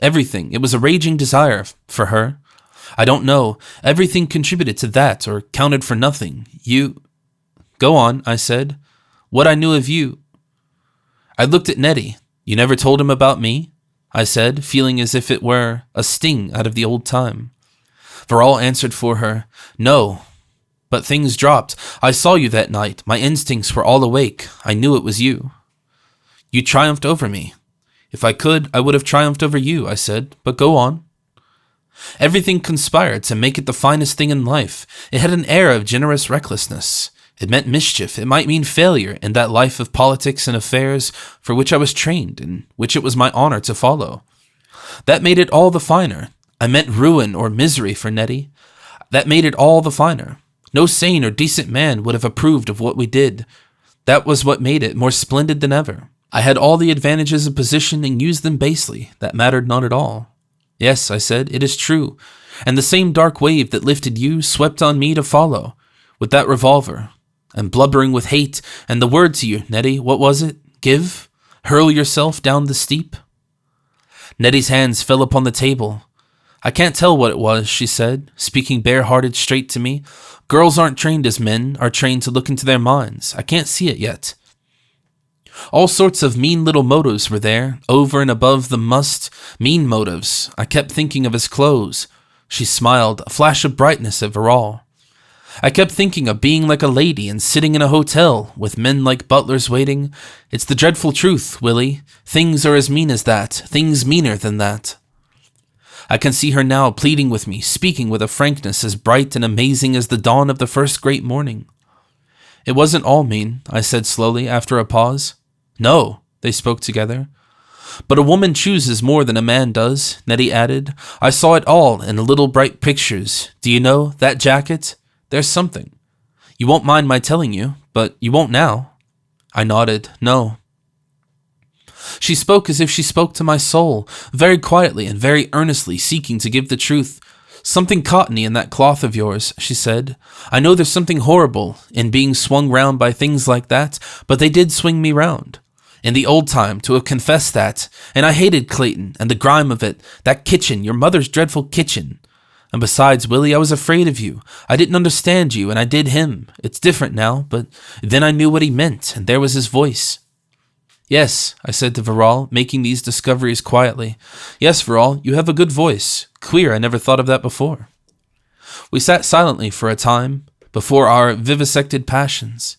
Everything. It was a raging desire for her. I don't know. Everything contributed to that or counted for nothing. You... Go on, I said. What I knew of you... I looked at Nettie. You never told him about me? I said, feeling as if it were a sting out of the old time. Varall answered for her. No. But things dropped. I saw you that night. My instincts were all awake. I knew it was you. You triumphed over me. If I could, I would have triumphed over you, I said. But go on. Everything conspired to make it the finest thing in life. It had an air of generous recklessness. It meant mischief. It might mean failure in that life of politics and affairs for which I was trained and which it was my honor to follow. That made it all the finer. I meant ruin or misery for Nettie. That made it all the finer. No sane or decent man would have approved of what we did. That was what made it more splendid than ever. I had all the advantages of position and used them basely. That mattered not at all. Yes, I said, it is true. And the same dark wave that lifted you swept on me to follow, with that revolver, and blubbering with hate, and the word to you, Nettie, what was it? Give? Hurl yourself down the steep? Nettie's hands fell upon the table. I can't tell what it was, she said, speaking bare-hearted straight to me. Girls aren't trained as men are trained to look into their minds. I can't see it yet. All sorts of mean little motives were there, over and above the mean motives. I kept thinking of his clothes. She smiled, a flash of brightness at Varall. I kept thinking of being like a lady and sitting in a hotel with men like butlers waiting. It's the dreadful truth, Willie. Things are as mean as that, things meaner than that. I can see her now pleading with me, speaking with a frankness as bright and amazing as the dawn of the first great morning. It wasn't all mean, I said slowly after a pause. No, they spoke together. But a woman chooses more than a man does, Nettie added. I saw it all in the little bright pictures. Do you know, that jacket? There's something. You won't mind my telling you, but you won't now. I nodded. No. She spoke as if she spoke to my soul, very quietly and very earnestly, seeking to give the truth. Something cottony in that cloth of yours, she said. I know there's something horrible in being swung round by things like that, but they did swing me round. In the old time, to have confessed that, and I hated Clayton and the grime of it, that kitchen, your mother's dreadful kitchen. And besides, Willie, I was afraid of you. I didn't understand you, and I did him. It's different now, but then I knew what he meant, and there was his voice. Yes, I said to Varall, making these discoveries quietly. Yes, Varall, you have a good voice. Queer, I never thought of that before. We sat silently for a time, before our vivisected passions.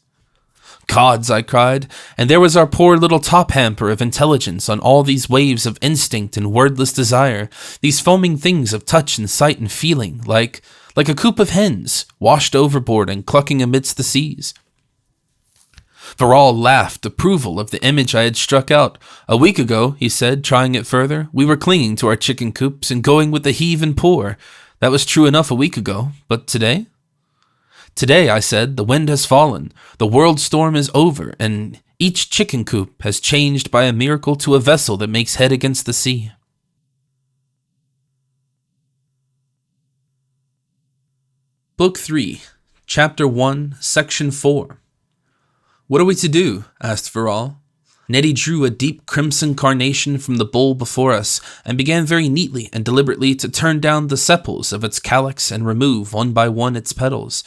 Gods, I cried, and there was our poor little top hamper of intelligence on all these waves of instinct and wordless desire, these foaming things of touch and sight and feeling, like a coop of hens, washed overboard and clucking amidst the seas. Varall laughed approval of the image I had struck out. A week ago, he said, trying it further, we were clinging to our chicken coops and going with the heave and pour. That was true enough a week ago, but today? Today, I said, the wind has fallen, the world storm is over, and each chicken coop has changed by a miracle to a vessel that makes head against the sea. Book 3, Chapter 1, Section 4. What are we to do? Asked Varall. Nettie drew a deep crimson carnation from the bowl before us and began very neatly and deliberately to turn down the sepals of its calyx and remove one by one its petals.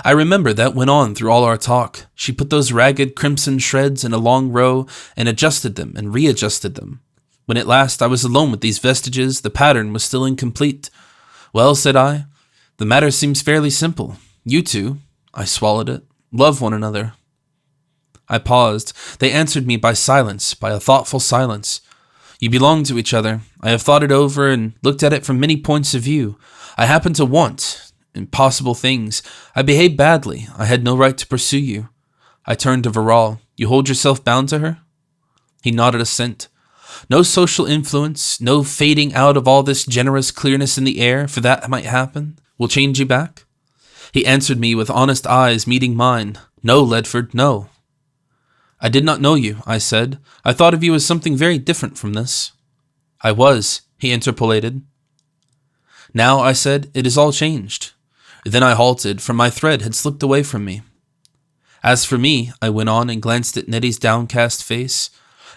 I remember that went on through all our talk. She put those ragged crimson shreds in a long row and adjusted them and readjusted them. When at last I was alone with these vestiges, the pattern was still incomplete. Well, said I, the matter seems fairly simple. You two, I swallowed it, love one another. I paused. They answered me by silence, by a thoughtful silence. You belong to each other. I have thought it over and looked at it from many points of view. I happen to want impossible things. I behaved badly. I had no right to pursue you. I turned to Varall. You hold yourself bound to her? He nodded assent. No social influence, no fading out of all this generous clearness in the air, for that might happen, will change you back? He answered me with honest eyes meeting mine. No, Ledford, no. I did not know you, I said. I thought of you as something very different from this. I was, he interpolated. Now, I said, it is all changed. Then I halted, for my thread had slipped away from me. As for me, I went on and glanced at Nettie's downcast face,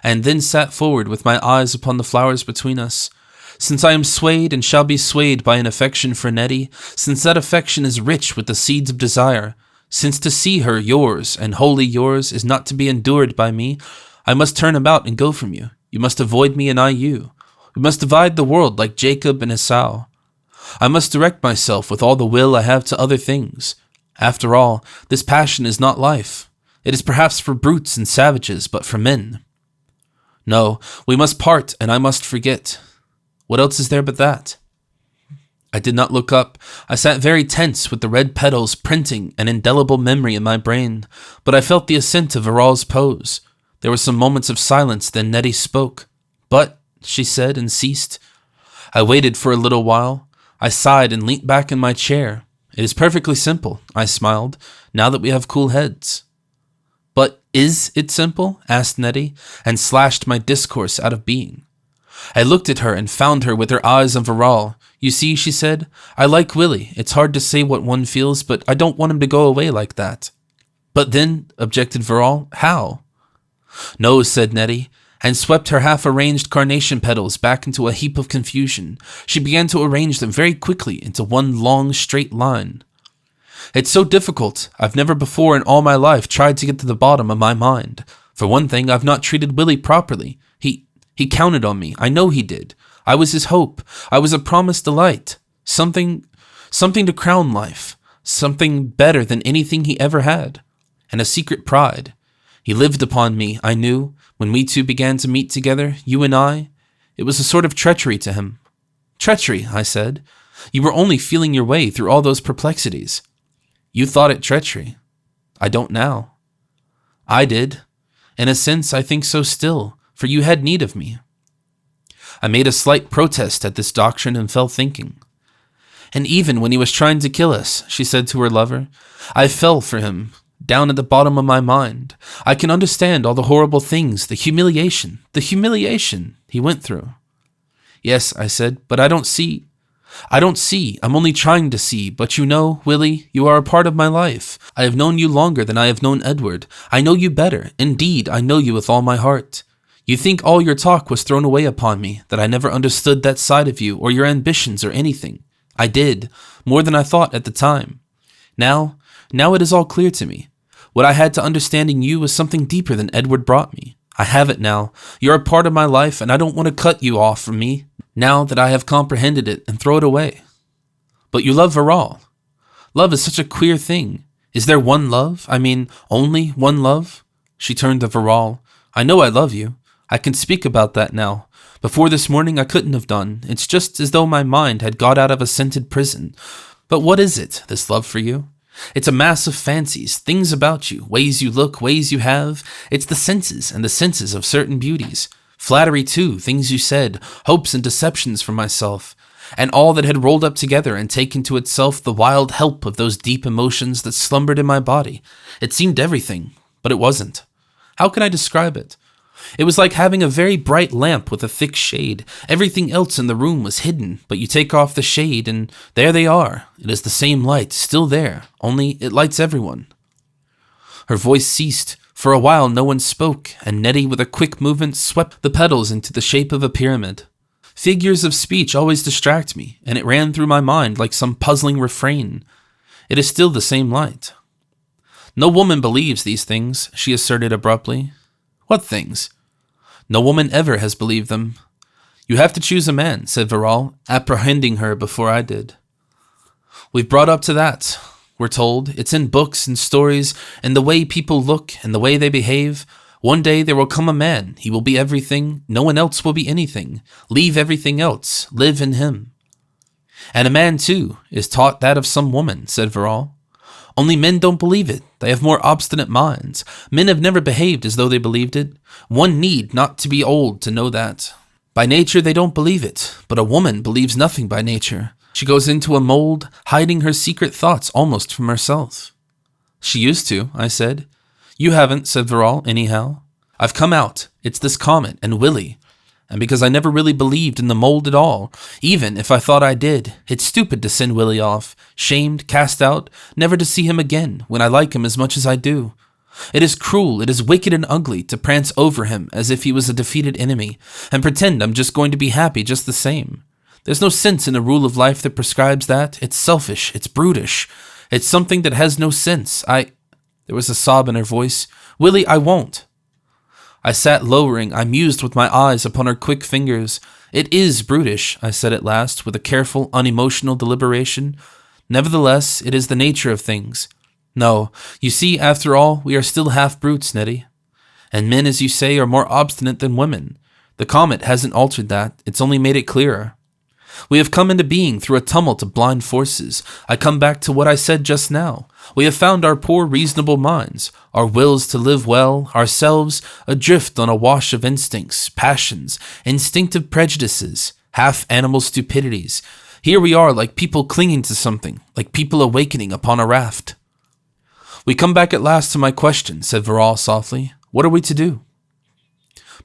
and then sat forward with my eyes upon the flowers between us. Since I am swayed and shall be swayed by an affection for Nettie, since that affection is rich with the seeds of desire, since to see her yours and wholly yours is not to be endured by me, I must turn about and go from you. You must avoid me and I you. We must divide the world like Jacob and Esau. I must direct myself with all the will I have to other things. After all, this passion is not life. It is perhaps for brutes and savages, but for men. No, we must part and I must forget. What else is there but that? I did not look up. I sat very tense with the red petals printing an indelible memory in my brain, but I felt the assent of Viral's pose. There were some moments of silence, then Nettie spoke. But, she said, and ceased. I waited for a little while. I sighed and leant back in my chair. It is perfectly simple, I smiled, now that we have cool heads. But is it simple? Asked Nettie, and slashed my discourse out of being. I looked at her and found her with her eyes on Viral. You see, she said, I like Willie. It's hard to say what one feels, but I don't want him to go away like that. But then, objected Viral, how? No, said Nettie, and swept her half-arranged carnation petals back into a heap of confusion. She began to arrange them very quickly into one long, straight line. It's so difficult. I've never before in all my life tried to get to the bottom of my mind. For one thing, I've not treated Willie properly. He counted on me. I know he did. I was his hope. I was a promised delight. Something to crown life. Something better than anything he ever had. And a secret pride. He lived upon me, I knew, when we two began to meet together, you and I. It was a sort of treachery to him. Treachery, I said. You were only feeling your way through all those perplexities. You thought it treachery. I don't now. I did. In a sense, I think so still, for you had need of me. I made a slight protest at this doctrine and fell thinking. And even when he was trying to kill us, she said to her lover, I fell for him, down at the bottom of my mind. I can understand all the horrible things, the humiliation he went through. Yes, I said, but I don't see. I'm only trying to see, but you know, Willie, you are a part of my life. I have known you longer than I have known Edward. I know you better. Indeed, I know you with all my heart. You think all your talk was thrown away upon me, that I never understood that side of you, or your ambitions, or anything. I did, more than I thought at the time. Now it is all clear to me. What I had to understanding you was something deeper than Edward brought me. I have it now. You're a part of my life, and I don't want to cut you off from me, now that I have comprehended it and throw it away. But you love Viral. Love is such a queer thing. Is there one love? I mean, only one love? She turned to Viral. I know I love you. I can speak about that now. Before this morning I couldn't have done. It's just as though my mind had got out of a scented prison. But what is it, this love for you? It's a mass of fancies, things about you, ways you look, ways you have. It's the senses and the senses of certain beauties. Flattery too, things you said, hopes and deceptions for myself. And all that had rolled up together and taken to itself the wild help of those deep emotions that slumbered in my body. It seemed everything, but it wasn't. How can I describe it? It was like having a very bright lamp with a thick shade. Everything else in the room was hidden, but you take off the shade and there they are. It is the same light, still there, only it lights everyone. Her voice ceased. For a while no one spoke, and Nettie with a quick movement swept the petals into the shape of a pyramid. Figures of speech always distract me, and it ran through my mind like some puzzling refrain. It is still the same light. No woman believes these things, she asserted abruptly. What things? No woman ever has believed them. You have to choose a man, said Viral, apprehending her before I did. We've brought up to that, we're told. It's in books and stories, and the way people look and the way they behave. One day there will come a man. He will be everything. No one else will be anything. Leave everything else. Live in him. And a man, too, is taught that of some woman, said Viral. Only men don't believe it. They have more obstinate minds. Men have never behaved as though they believed it. One need not to be old to know that. By nature they don't believe it, but a woman believes nothing by nature. She goes into a mold, hiding her secret thoughts almost from herself. She used to, I said. You haven't, said Viral, anyhow. I've come out. It's this Comet and Willie. And because I never really believed in the mold at all, even if I thought I did, it's stupid to send Willie off, shamed, cast out, never to see him again when I like him as much as I do. It is cruel, it is wicked and ugly to prance over him as if he was a defeated enemy, and pretend I'm just going to be happy just the same. There's no sense in a rule of life that prescribes that. It's selfish. It's brutish. It's something that has no sense. There was a sob in her voice. Willie, I won't. I sat lowering. I mused with my eyes upon her quick fingers. It is brutish, I said at last, with a careful, unemotional deliberation. Nevertheless, it is the nature of things. No, you see, after all, we are still half brutes, Nettie. And men, as you say, are more obstinate than women. The comet hasn't altered that. It's only made it clearer. We have come into being through a tumult of blind forces. I come back to what I said just now. We have found our poor reasonable minds, our wills to live well, ourselves adrift on a wash of instincts, passions, instinctive prejudices, half-animal stupidities. Here we are like people clinging to something, like people awakening upon a raft. We come back at last to my question, said Verrall softly. What are we to do?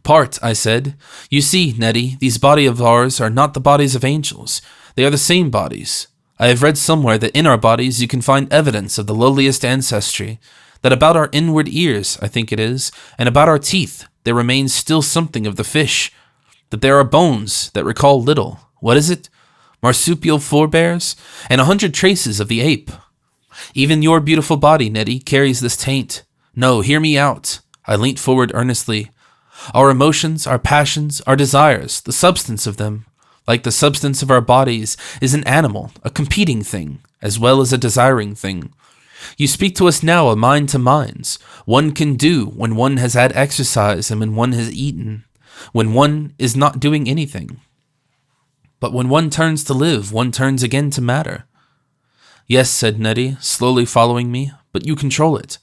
Part, I said. You see, Nettie, these bodies of ours are not the bodies of angels. They are the same bodies. I have read somewhere that in our bodies you can find evidence of the lowliest ancestry, that about our inward ears, I think it is, and about our teeth, there remains still something of the fish, that there are bones that recall little, what is it? Marsupial forebears, and 100 traces of the ape. Even your beautiful body, Nettie, carries this taint. No, hear me out. I leant forward earnestly. Our emotions, our passions, our desires, the substance of them, like the substance of our bodies, is an animal, a competing thing, as well as a desiring thing. You speak to us now of mind to minds. One can do when one has had exercise and when one has eaten, when one is not doing anything. But when one turns to live, one turns again to matter. Yes, said Nettie, slowly following me, but you control it.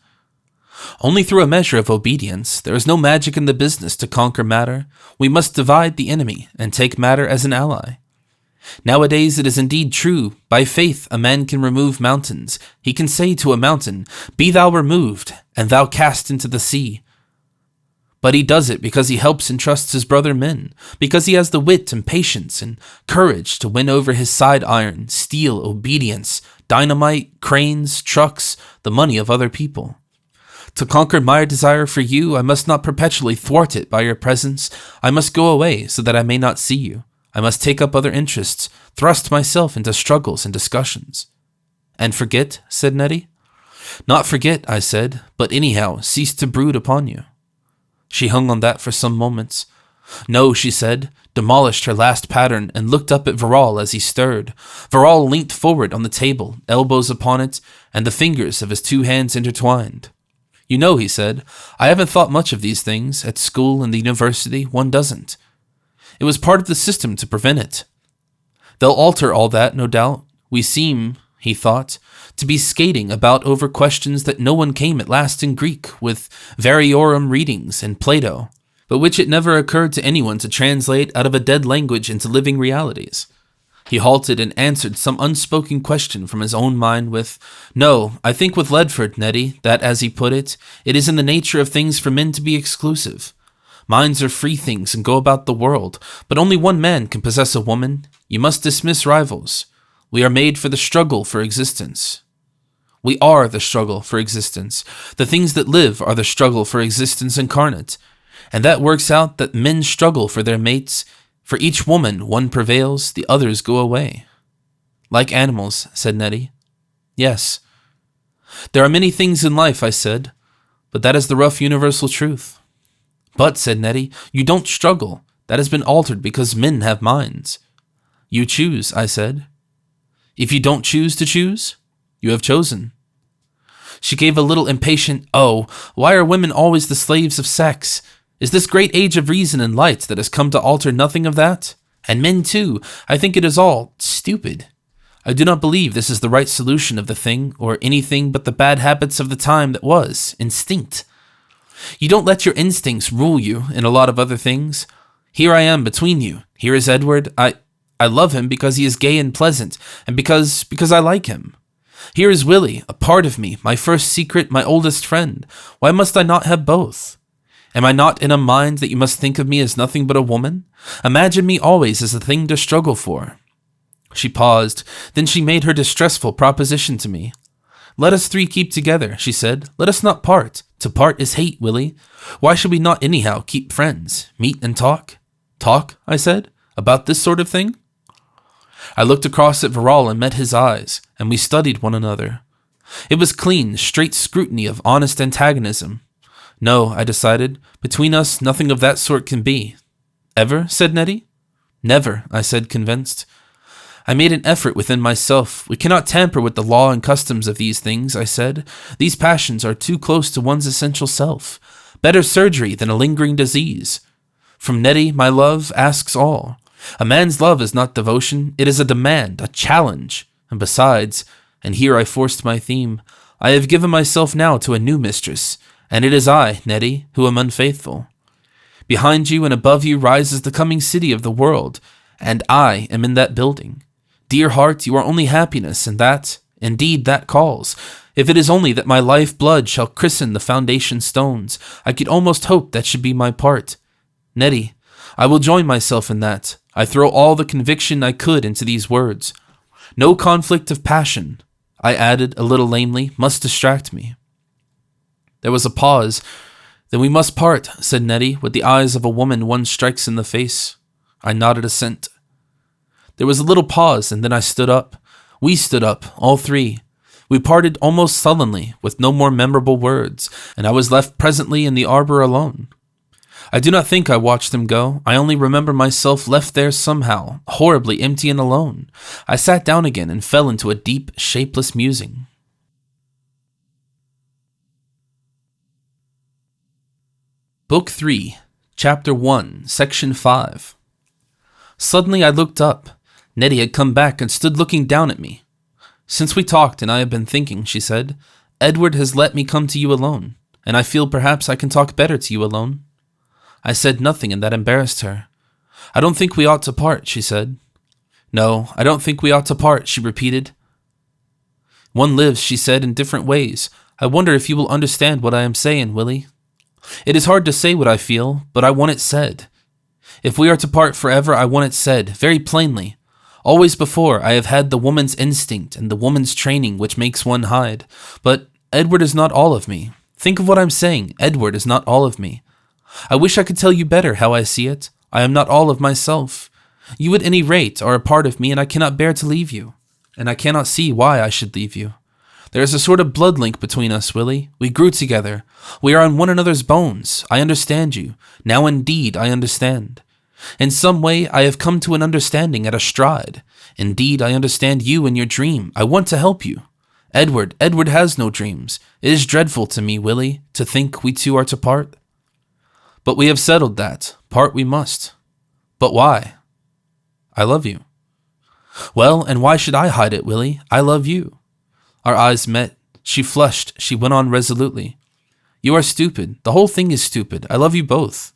Only through a measure of obedience. There is no magic in the business to conquer matter. We must divide the enemy and take matter as an ally. Nowadays it is indeed true. By faith a man can remove mountains. He can say to a mountain, Be thou removed, and thou cast into the sea. But he does it because he helps and trusts his brother men, because he has the wit and patience and courage to win over his side iron, steel, obedience, dynamite, cranes, trucks, the money of other people. To conquer my desire for you, I must not perpetually thwart it by your presence. I must go away so that I may not see you. I must take up other interests, thrust myself into struggles and discussions. And forget, said Nettie. Not forget, I said, but anyhow cease to brood upon you. She hung on that for some moments. No, she said, demolished her last pattern, and looked up at Verrall as he stirred. Verrall leant forward on the table, elbows upon it, and the fingers of his 2 hands intertwined. You know, he said, I haven't thought much of these things. At school and the university, one doesn't. It was part of the system to prevent it. They'll alter all that, no doubt. We seem, he thought, to be skating about over questions that no one came at last in Greek, with variorum readings and Plato, but which it never occurred to anyone to translate out of a dead language into living realities. He halted and answered some unspoken question from his own mind with, No, I think with Ledford, Nettie, that, as he put it, it is in the nature of things for men to be exclusive. Minds are free things and go about the world, but only one man can possess a woman. You must dismiss rivals. We are made for the struggle for existence. We are the struggle for existence. The things that live are the struggle for existence incarnate. And that works out that men struggle for their mates. For each woman, one prevails, the others go away. Like animals, said Nettie. Yes. There are many things in life, I said, but that is the rough universal truth. But, said Nettie, you don't struggle. That has been altered because men have minds. You choose, I said. If you don't choose to choose, you have chosen. She gave a little impatient, oh, why are women always the slaves of sex? Is this great age of reason and light that has come to alter nothing of that? And men too, I think it is all stupid. I do not believe this is the right solution of the thing, or anything but the bad habits of the time that was, instinct. You don't let your instincts rule you in a lot of other things. Here I am between you. Here is Edward. I love him because he is gay and pleasant, and because I like him. Here is Willie, a part of me, my first secret, my oldest friend. Why must I not have both? Am I not in a mind that you must think of me as nothing but a woman? Imagine me always as a thing to struggle for. She paused. Then she made her distressful proposition to me. Let us 3 keep together, she said. Let us not part. To part is hate, Willie. Why should we not anyhow keep friends? Meet and talk? Talk, I said, about this sort of thing? I looked across at Viral and met his eyes, and we studied one another. It was clean, straight scrutiny of honest antagonism. No, I decided, between us nothing of that sort can be. Ever? Said Nettie. Never, I said, convinced. I made an effort within myself. We cannot tamper with the law and customs of these things, I said. These passions are too close to one's essential self. Better surgery than a lingering disease. From Nettie, my love asks all. A man's love is not devotion, it is a demand, a challenge. And besides, and here I forced my theme, I have given myself now to a new mistress, and it is I, Nettie, who am unfaithful. Behind you and above you rises the coming city of the world, and I am in that building. Dear heart, you are only happiness, and that, indeed, that calls. If it is only that my life blood shall christen the foundation stones, I could almost hope that should be my part. Nettie, I will join myself in that. I throw all the conviction I could into these words. No conflict of passion, I added a little lamely, must distract me. There was a pause. Then we must part, said Nettie, with the eyes of a woman one strikes in the face. I nodded assent. There was a little pause, and then I stood up. We stood up, all three. We parted almost sullenly, with no more memorable words, and I was left presently in the arbor alone. I do not think I watched them go. I only remember myself left there somehow, horribly empty and alone. I sat down again and fell into a deep, shapeless musing. Book 3, Chapter 1, Section 5. Suddenly I looked up. Nettie had come back and stood looking down at me. Since we talked and I have been thinking, she said, Edward has let me come to you alone, and I feel perhaps I can talk better to you alone. I said nothing, and that embarrassed her. I don't think we ought to part, she said. No, I don't think we ought to part, she repeated. One lives, she said, in different ways. I wonder if you will understand what I am saying, Willie. It is hard to say what I feel, but I want it said. If we are to part forever, I want it said, very plainly. Always before, I have had the woman's instinct and the woman's training which makes one hide. But Edward is not all of me. Think of what I'm saying. Edward is not all of me. I wish I could tell you better how I see it. I am not all of myself. You at any rate are a part of me, and I cannot bear to leave you. And I cannot see why I should leave you. There is a sort of blood link between us, Willie. We grew together. We are on one another's bones. I understand you. Now indeed I understand. In some way I have come to an understanding at a stride. Indeed I understand you and your dream. I want to help you. Edward has no dreams. It is dreadful to me, Willie, to think we two are to part. But we have settled that. Part we must. But why? I love you. Well, and why should I hide it, Willie? I love you. Our eyes met. She flushed. She went on resolutely. You are stupid. The whole thing is stupid. I love you both.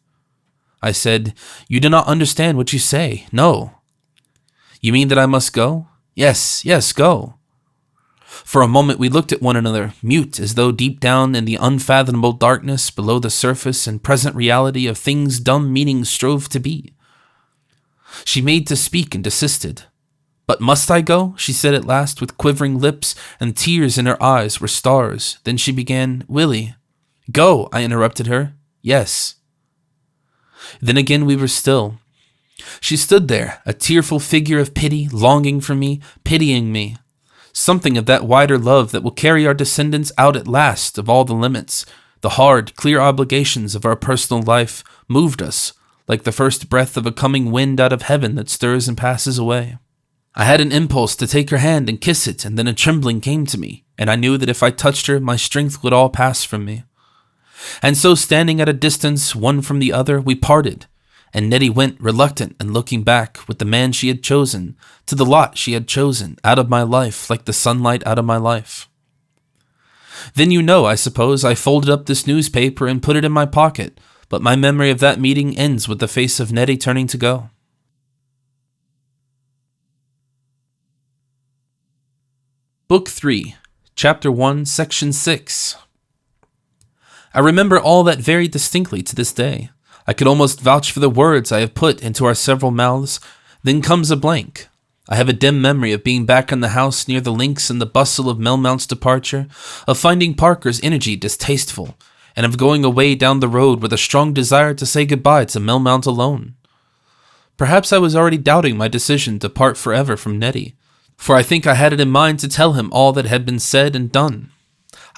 I said, You do not understand what you say. No. You mean that I must go? Yes, go. For a moment we looked at one another, mute, as though deep down in the unfathomable darkness below the surface and present reality of things dumb meaning strove to be. She made to speak and desisted. But must I go? She said at last, with quivering lips, and tears in her eyes were stars. Then she began, Willie. Go, I interrupted her. Yes. Then again we were still. She stood there, a tearful figure of pity, longing for me, pitying me. Something of that wider love that will carry our descendants out at last of all the limits, the hard, clear obligations of our personal life, moved us, like the first breath of a coming wind out of heaven that stirs and passes away. I had an impulse to take her hand and kiss it, and then a trembling came to me, and I knew that if I touched her, my strength would all pass from me. And so, standing at a distance, one from the other, we parted, and Nettie went, reluctant and looking back, with the man she had chosen, to the lot she had chosen, out of my life, like the sunlight out of my life. Then you know, I suppose, I folded up this newspaper and put it in my pocket, but my memory of that meeting ends with the face of Nettie turning to go. Book 3, Chapter 1, Section 6. I remember all that very distinctly to this day. I could almost vouch for the words I have put into our several mouths. Then comes a blank. I have a dim memory of being back in the house near the links in the bustle of Melmount's departure, of finding Parker's energy distasteful, and of going away down the road with a strong desire to say goodbye to Melmount alone. Perhaps I was already doubting my decision to part forever from Nettie, for I think I had it in mind to tell him all that had been said and done.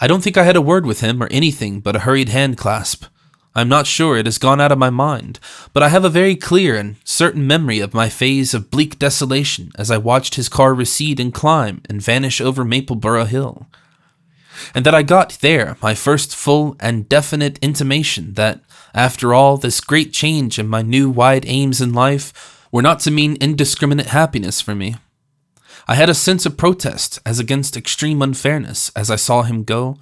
I don't think I had a word with him or anything but a hurried hand clasp. I'm not sure it has gone out of my mind, but I have a very clear and certain memory of my phase of bleak desolation as I watched his car recede and climb and vanish over Mapleborough Hill. And that I got there my first full and definite intimation that, after all, this great change and my new wide aims in life were not to mean indiscriminate happiness for me. I had a sense of protest as against extreme unfairness as I saw him go.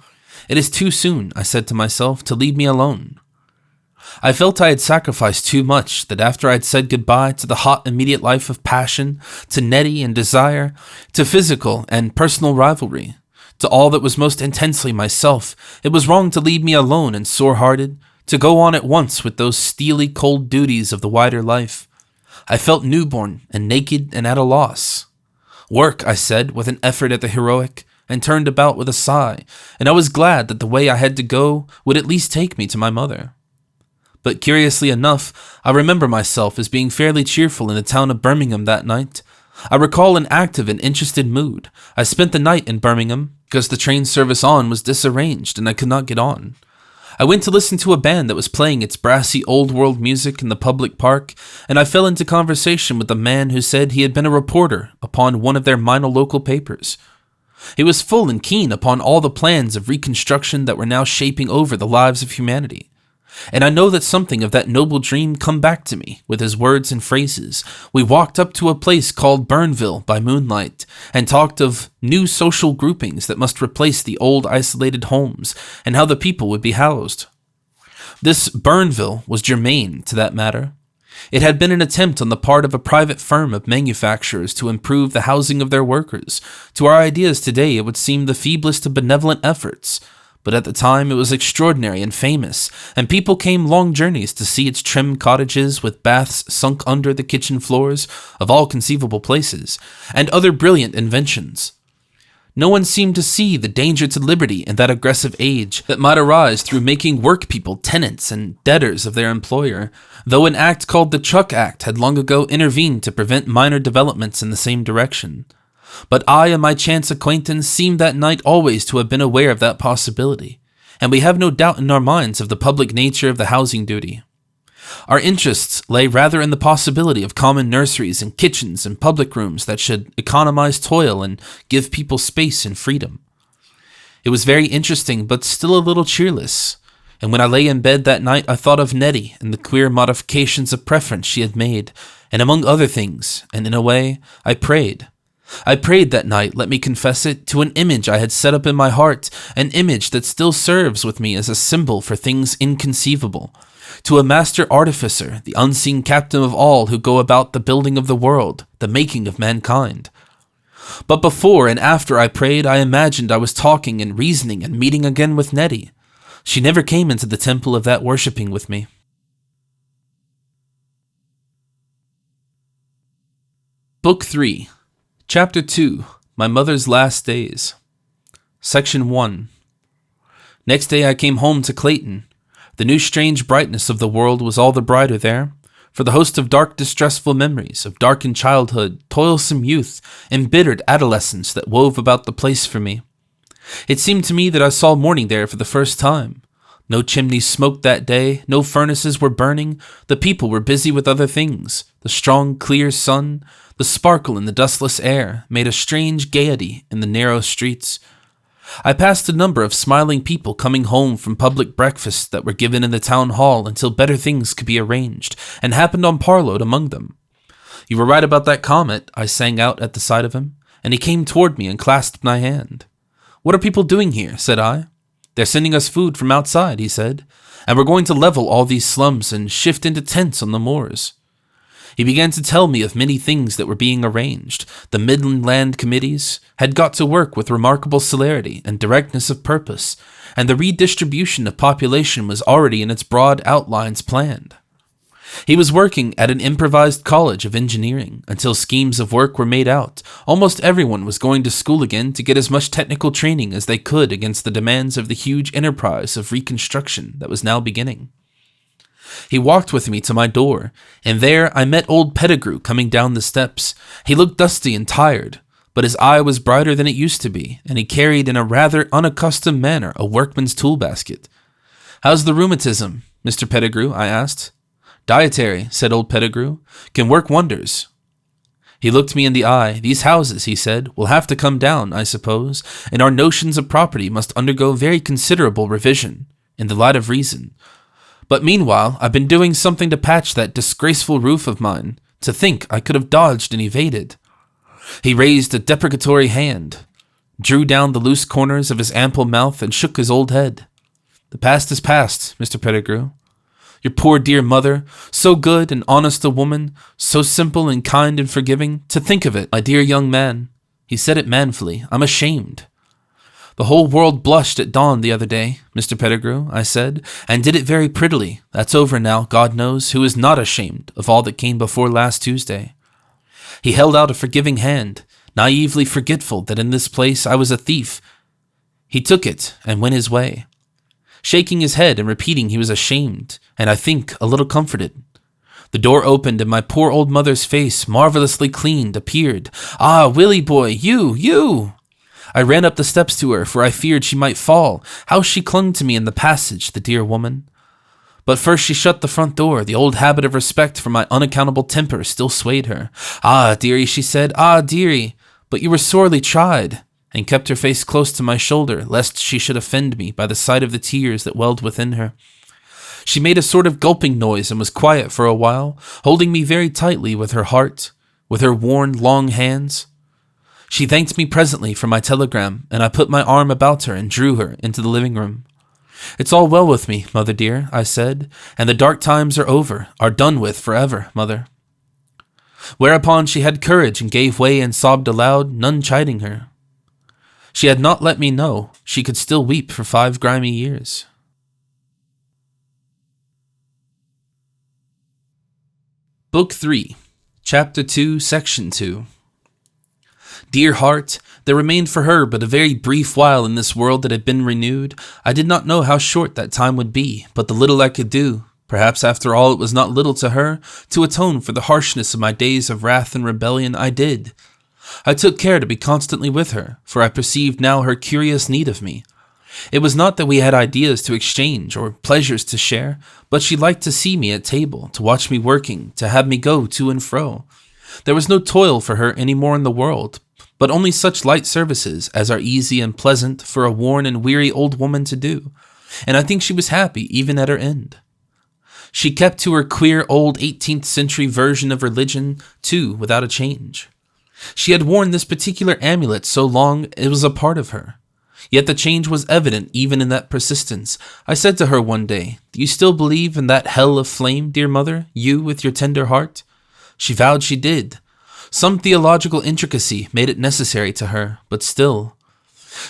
It is too soon, I said to myself, to leave me alone. I felt I had sacrificed too much, that after I had said goodbye to the hot immediate life of passion, to Nettie and desire, to physical and personal rivalry, to all that was most intensely myself, it was wrong to leave me alone and sore-hearted, to go on at once with those steely cold duties of the wider life. I felt newborn and naked and at a loss. Work, I said, with an effort at the heroic, and turned about with a sigh, and I was glad that the way I had to go would at least take me to my mother. But curiously enough, I remember myself as being fairly cheerful in the town of Birmingham that night. I recall an active and interested mood. I spent the night in Birmingham, because the train service on was disarranged and I could not get on. I went to listen to a band that was playing its brassy old-world music in the public park, and I fell into conversation with a man who said he had been a reporter upon one of their minor local papers. He was full and keen upon all the plans of reconstruction that were now shaping over the lives of humanity. And I know that something of that noble dream come back to me with his words and phrases. We walked up to a place called Burnville by moonlight and talked of new social groupings that must replace the old isolated homes and how the people would be housed. This Burnville was germane to that matter. It had been an attempt on the part of a private firm of manufacturers to improve the housing of their workers. To our ideas today, it would seem the feeblest of benevolent efforts. But at the time it was extraordinary and famous, and people came long journeys to see its trim cottages with baths sunk under the kitchen floors of all conceivable places, and other brilliant inventions. No one seemed to see the danger to liberty in that aggressive age that might arise through making work people tenants and debtors of their employer, though an act called the Chuck Act had long ago intervened to prevent minor developments in the same direction. But I and my chance acquaintance seemed that night always to have been aware of that possibility, and we have no doubt in our minds of the public nature of the housing duty. Our interests lay rather in the possibility of common nurseries and kitchens and public rooms that should economize toil and give people space and freedom. It was very interesting, but still a little cheerless, and when I lay in bed that night I thought of Nettie and the queer modifications of preference she had made, and among other things, and in a way, I prayed. I prayed that night, let me confess it, to an image I had set up in my heart, an image that still serves with me as a symbol for things inconceivable, to a master artificer, the unseen captain of all who go about the building of the world, the making of mankind. But before and after I prayed, I imagined I was talking and reasoning and meeting again with Nettie. She never came into the temple of that worshipping with me. Book 3. Chapter 2. My Mother's Last Days. Section 1. Next day I came home to Clayton. The new strange brightness of the world was all the brighter there, for the host of dark distressful memories, of darkened childhood, toilsome youth, embittered adolescence that wove about the place for me. It seemed to me that I saw morning there for the first time. No chimneys smoked that day, no furnaces were burning, the people were busy with other things. The strong, clear sun, the sparkle in the dustless air, made a strange gaiety in the narrow streets. I passed a number of smiling people coming home from public breakfasts that were given in the town hall until better things could be arranged, and happened on Parload among them. "You were right about that comet," I sang out at the sight of him, and he came toward me and clasped my hand. "What are people doing here?" said I. "They're sending us food from outside," he said, "and we're going to level all these slums and shift into tents on the moors." He began to tell me of many things that were being arranged. The Midland Land Committees had got to work with remarkable celerity and directness of purpose, and the redistribution of population was already in its broad outlines planned. He was working at an improvised college of engineering until schemes of work were made out. Almost everyone was going to school again to get as much technical training as they could against the demands of the huge enterprise of reconstruction that was now beginning. He walked with me to my door, and there I met old Pettigrew coming down the steps. He looked dusty and tired, but his eye was brighter than it used to be, and he carried in a rather unaccustomed manner a workman's tool basket. "How's the rheumatism, Mr. Pettigrew?" I asked. "Dietary," said old Pettigrew. "Can work wonders." He looked me in the eye. "These houses," he said, "will have to come down, I suppose, and our notions of property must undergo very considerable revision, in the light of reason. But meanwhile, I've been doing something to patch that disgraceful roof of mine. To think I could have dodged and evaded." He raised a deprecatory hand, drew down the loose corners of his ample mouth, and shook his old head. "The past is past, Mr. Pettigrew. Your poor dear mother, so good and honest a woman, so simple and kind and forgiving. To think of it, my dear young man." He said it manfully. "I'm ashamed." "The whole world blushed at dawn the other day, Mr. Pettigrew," I said, "and did it very prettily. That's over now, God knows, who is not ashamed of all that came before last Tuesday." He held out a forgiving hand, naively forgetful that in this place I was a thief. He took it and went his way, shaking his head and repeating he was ashamed, and I think a little comforted. The door opened, and my poor old mother's face, marvelously cleaned, appeared. "Ah, Willie boy, you!" I ran up the steps to her, for I feared she might fall. How she clung to me in the passage, the dear woman! But first she shut the front door. The old habit of respect for my unaccountable temper still swayed her. "Ah, dearie," she said, "ah, dearie, but you were sorely tried," and kept her face close to my shoulder, lest she should offend me by the sight of the tears that welled within her. She made a sort of gulping noise and was quiet for a while, holding me very tightly with her heart, with her worn, long hands. She thanked me presently for my telegram, and I put my arm about her and drew her into the living room. "It's all well with me, mother dear," I said, "and the dark times are over, are done with forever, mother." Whereupon she had courage and gave way and sobbed aloud, none chiding her. She had not let me know she could still weep for 5 grimy years. Book 3, Chapter 2, Section 2. Dear heart, there remained for her but a very brief while in this world that had been renewed. I did not know how short that time would be, but the little I could do, perhaps after all it was not little to her, to atone for the harshness of my days of wrath and rebellion, I did. I took care to be constantly with her, for I perceived now her curious need of me. It was not that we had ideas to exchange or pleasures to share, but she liked to see me at table, to watch me working, to have me go to and fro. There was no toil for her any more in the world, but only such light services as are easy and pleasant for a worn and weary old woman to do, and I think she was happy even at her end. She kept to her queer old 18th century version of religion, too, without a change. She had worn this particular amulet so long it was a part of her. Yet the change was evident even in that persistence. I said to her one day, "Do you still believe in that hell of flame, dear mother, you with your tender heart?" She vowed she did. Some theological intricacy made it necessary to her, but still.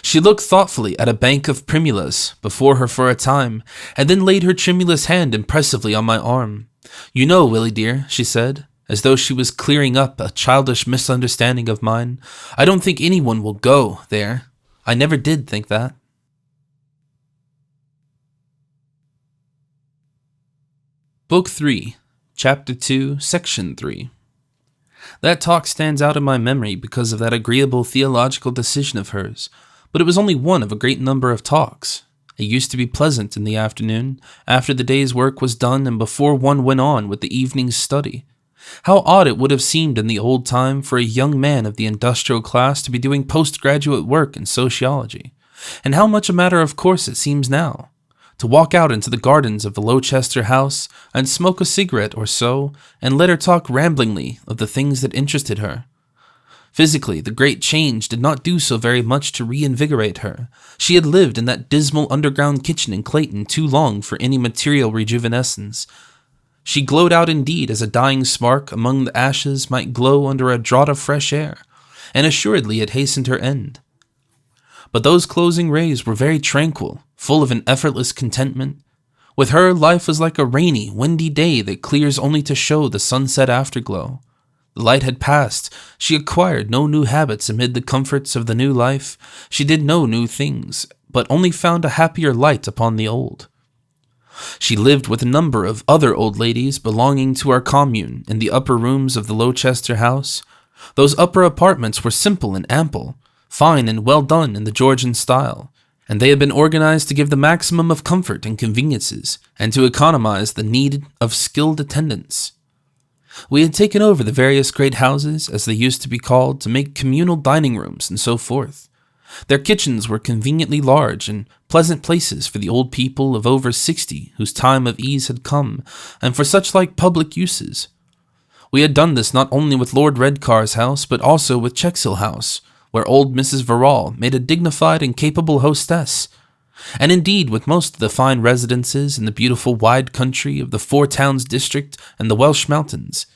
She looked thoughtfully at a bank of primulas before her for a time, and then laid her tremulous hand impressively on my arm. "You know, Willie dear," she said, as though she was clearing up a childish misunderstanding of mine, "I don't think anyone will go there. I never did think that." Book 3, Chapter 2, Section 3. That talk stands out in my memory because of that agreeable theological decision of hers, but it was only one of a great number of talks. It used to be pleasant in the afternoon, after the day's work was done and before one went on with the evening's study. How odd it would have seemed in the old time for a young man of the industrial class to be doing postgraduate work in sociology, and how much a matter of course it seems now, to walk out into the gardens of the Lowchester house and smoke a cigarette or so, and let her talk ramblingly of the things that interested her. Physically, the great change did not do so very much to reinvigorate her. She had lived in that dismal underground kitchen in Clayton too long for any material rejuvenescence. She glowed out indeed as a dying spark among the ashes might glow under a draught of fresh air, and assuredly it hastened her end. But those closing rays were very tranquil, full of an effortless contentment. With her, life was like a rainy, windy day that clears only to show the sunset afterglow. The light had passed. She acquired no new habits amid the comforts of the new life. She did no new things, but only found a happier light upon the old. She lived with a number of other old ladies belonging to our commune in the upper rooms of the Lowchester house. Those upper apartments were simple and ample, fine and well done in the Georgian style, and they had been organized to give the maximum of comfort and conveniences, and to economize the need of skilled attendants. We had taken over the various great houses, as they used to be called, to make communal dining rooms and so forth. Their kitchens were conveniently large and pleasant places for the old people of over 60 whose time of ease had come, and for such like public uses. We had done this not only with Lord Redcar's house, but also with Chexill House, where old Mrs. Verrall made a dignified and capable hostess, and indeed with most of the fine residences in the beautiful wide country of the Four Towns district and the Welsh mountains.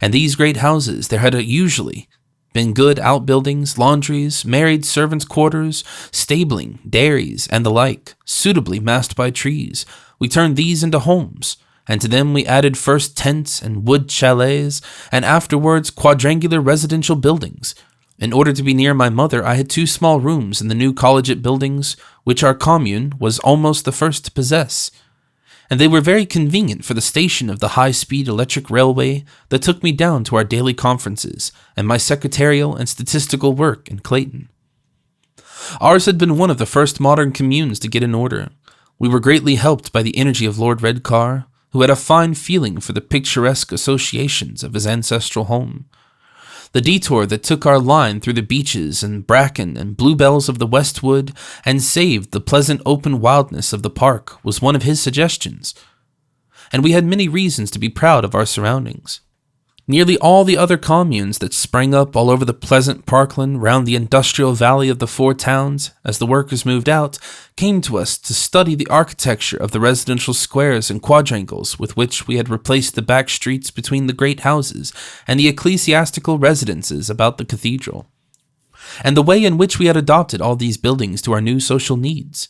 And these great houses there had usually been good outbuildings, laundries, married servants' quarters, stabling, dairies, and the like, suitably masked by trees. We turned these into homes, and to them we added first tents and wood chalets, and afterwards quadrangular residential buildings. In order to be near my mother, I had 2 small rooms in the new collegiate buildings, which our commune was almost the first to possess, and they were very convenient for the station of the high-speed electric railway that took me down to our daily conferences and my secretarial and statistical work in Clayton. Ours had been one of the first modern communes to get in order. We were greatly helped by the energy of Lord Redcar, who had a fine feeling for the picturesque associations of his ancestral home. The detour that took our line through the beeches and bracken and bluebells of the Westwood and saved the pleasant open wildness of the park was one of his suggestions, and we had many reasons to be proud of our surroundings. Nearly all the other communes that sprang up all over the pleasant parkland round the industrial valley of the Four Towns, as the workers moved out, came to us to study the architecture of the residential squares and quadrangles with which we had replaced the back streets between the great houses and the ecclesiastical residences about the cathedral, and the way in which we had adopted all these buildings to our new social needs.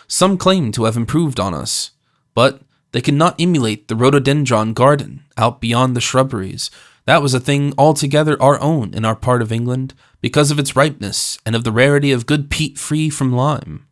Some claimed to have improved on us, but they could not emulate the rhododendron garden out beyond the shrubberies. That was a thing altogether our own in our part of England, because of its ripeness and of the rarity of good peat free from lime.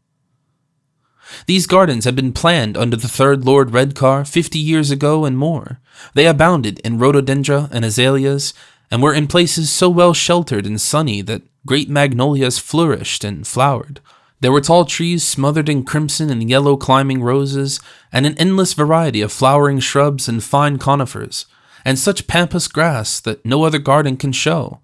These gardens had been planned under the 3rd Lord Redcar 50 years ago and more. They abounded in rhododendra and azaleas, and were in places so well sheltered and sunny that great magnolias flourished and flowered. There were tall trees smothered in crimson and yellow climbing roses, and an endless variety of flowering shrubs and fine conifers, and such pampas grass that no other garden can show.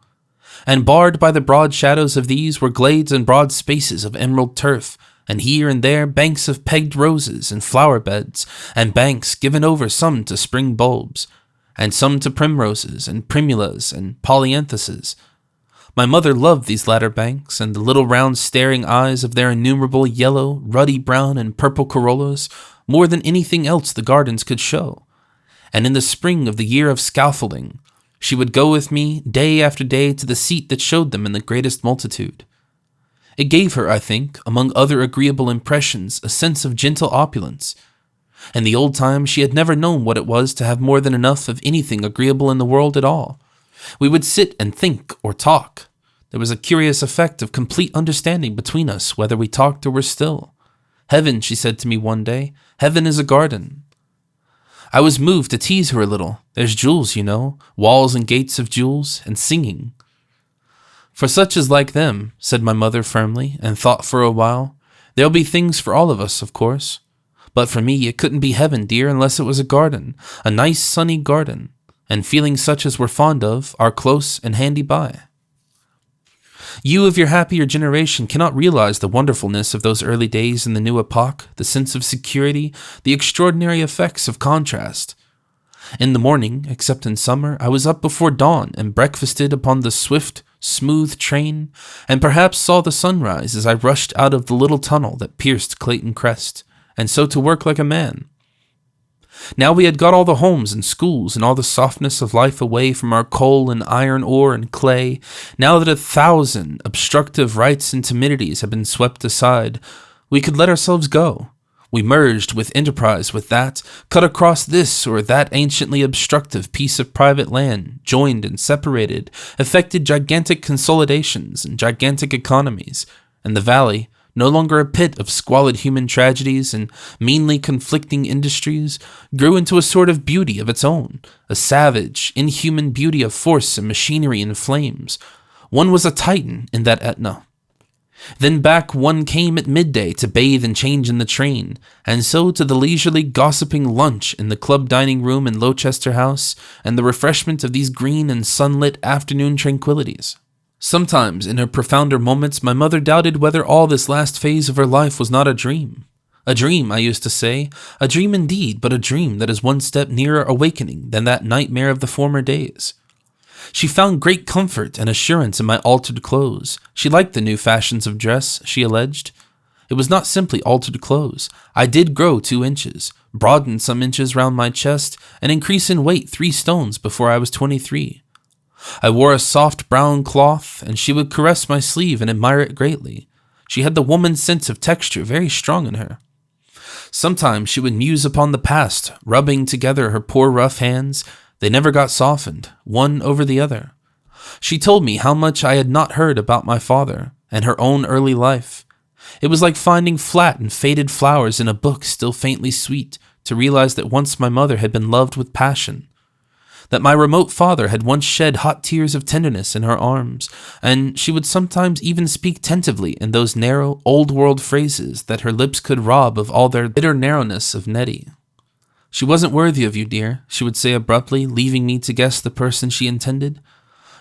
And barred by the broad shadows of these were glades and broad spaces of emerald turf, and here and there banks of pegged roses and flower beds, and banks given over some to spring bulbs, and some to primroses and primulas and polyanthuses. My mother loved these latter banks, and the little round staring eyes of their innumerable yellow, ruddy brown, and purple corollas, more than anything else the gardens could show. And in the spring of the year of scaffolding, she would go with me day after day to the seat that showed them in the greatest multitude. It gave her, I think, among other agreeable impressions, a sense of gentle opulence. In the old time she had never known what it was to have more than enough of anything agreeable in the world at all. We would sit and think or talk. There was a curious effect of complete understanding between us, whether we talked or were still. Heaven, she said to me one day, heaven is a garden. I was moved to tease her a little. There's jewels, you know, walls and gates of jewels, and singing. For such as like them, said my mother firmly, and thought for a while, there'll be things for all of us, of course. But for me, it couldn't be heaven, dear, unless it was a garden, a nice sunny garden. And feelings such as we're fond of are close and handy by. You of your happier generation cannot realize the wonderfulness of those early days in the new epoch, the sense of security, the extraordinary effects of contrast. In the morning, except in summer, I was up before dawn and breakfasted upon the swift, smooth train, and perhaps saw the sunrise as I rushed out of the little tunnel that pierced Clayton Crest, and so to work like a man. Now we had got all the homes and schools and all the softness of life away from our coal and iron ore and clay. Now that 1,000 obstructive rights and timidities had been swept aside, we could let ourselves go. We merged with enterprise with that, cut across this or that anciently obstructive piece of private land, joined and separated, effected gigantic consolidations and gigantic economies, and the valley, no longer a pit of squalid human tragedies and meanly conflicting industries, grew into a sort of beauty of its own, a savage, inhuman beauty of force and machinery and flames. One was a titan in that Etna. Then back one came at midday to bathe and change in the train, and so to the leisurely gossiping lunch in the club dining room in Lowchester House, and the refreshment of these green and sunlit afternoon tranquillities. Sometimes, in her profounder moments, my mother doubted whether all this last phase of her life was not a dream. A dream, I used to say, a dream indeed, but a dream that is one step nearer awakening than that nightmare of the former days. She found great comfort and assurance in my altered clothes. She liked the new fashions of dress, she alleged. It was not simply altered clothes. I did grow 2 inches, broaden some inches round my chest, and increase in weight 3 stones before I was 23. I wore a soft brown cloth, and she would caress my sleeve and admire it greatly. She had the woman's sense of texture very strong in her. Sometimes she would muse upon the past, rubbing together her poor rough hands. They never got softened, one over the other. She told me how much I had not heard about my father and her own early life. It was like finding flat and faded flowers in a book still faintly sweet, to realize that once my mother had been loved with passion, that my remote father had once shed hot tears of tenderness in her arms, and she would sometimes even speak tentatively in those narrow, old-world phrases that her lips could rob of all their bitter narrowness of Nettie. "She wasn't worthy of you, dear," she would say abruptly, leaving me to guess the person she intended.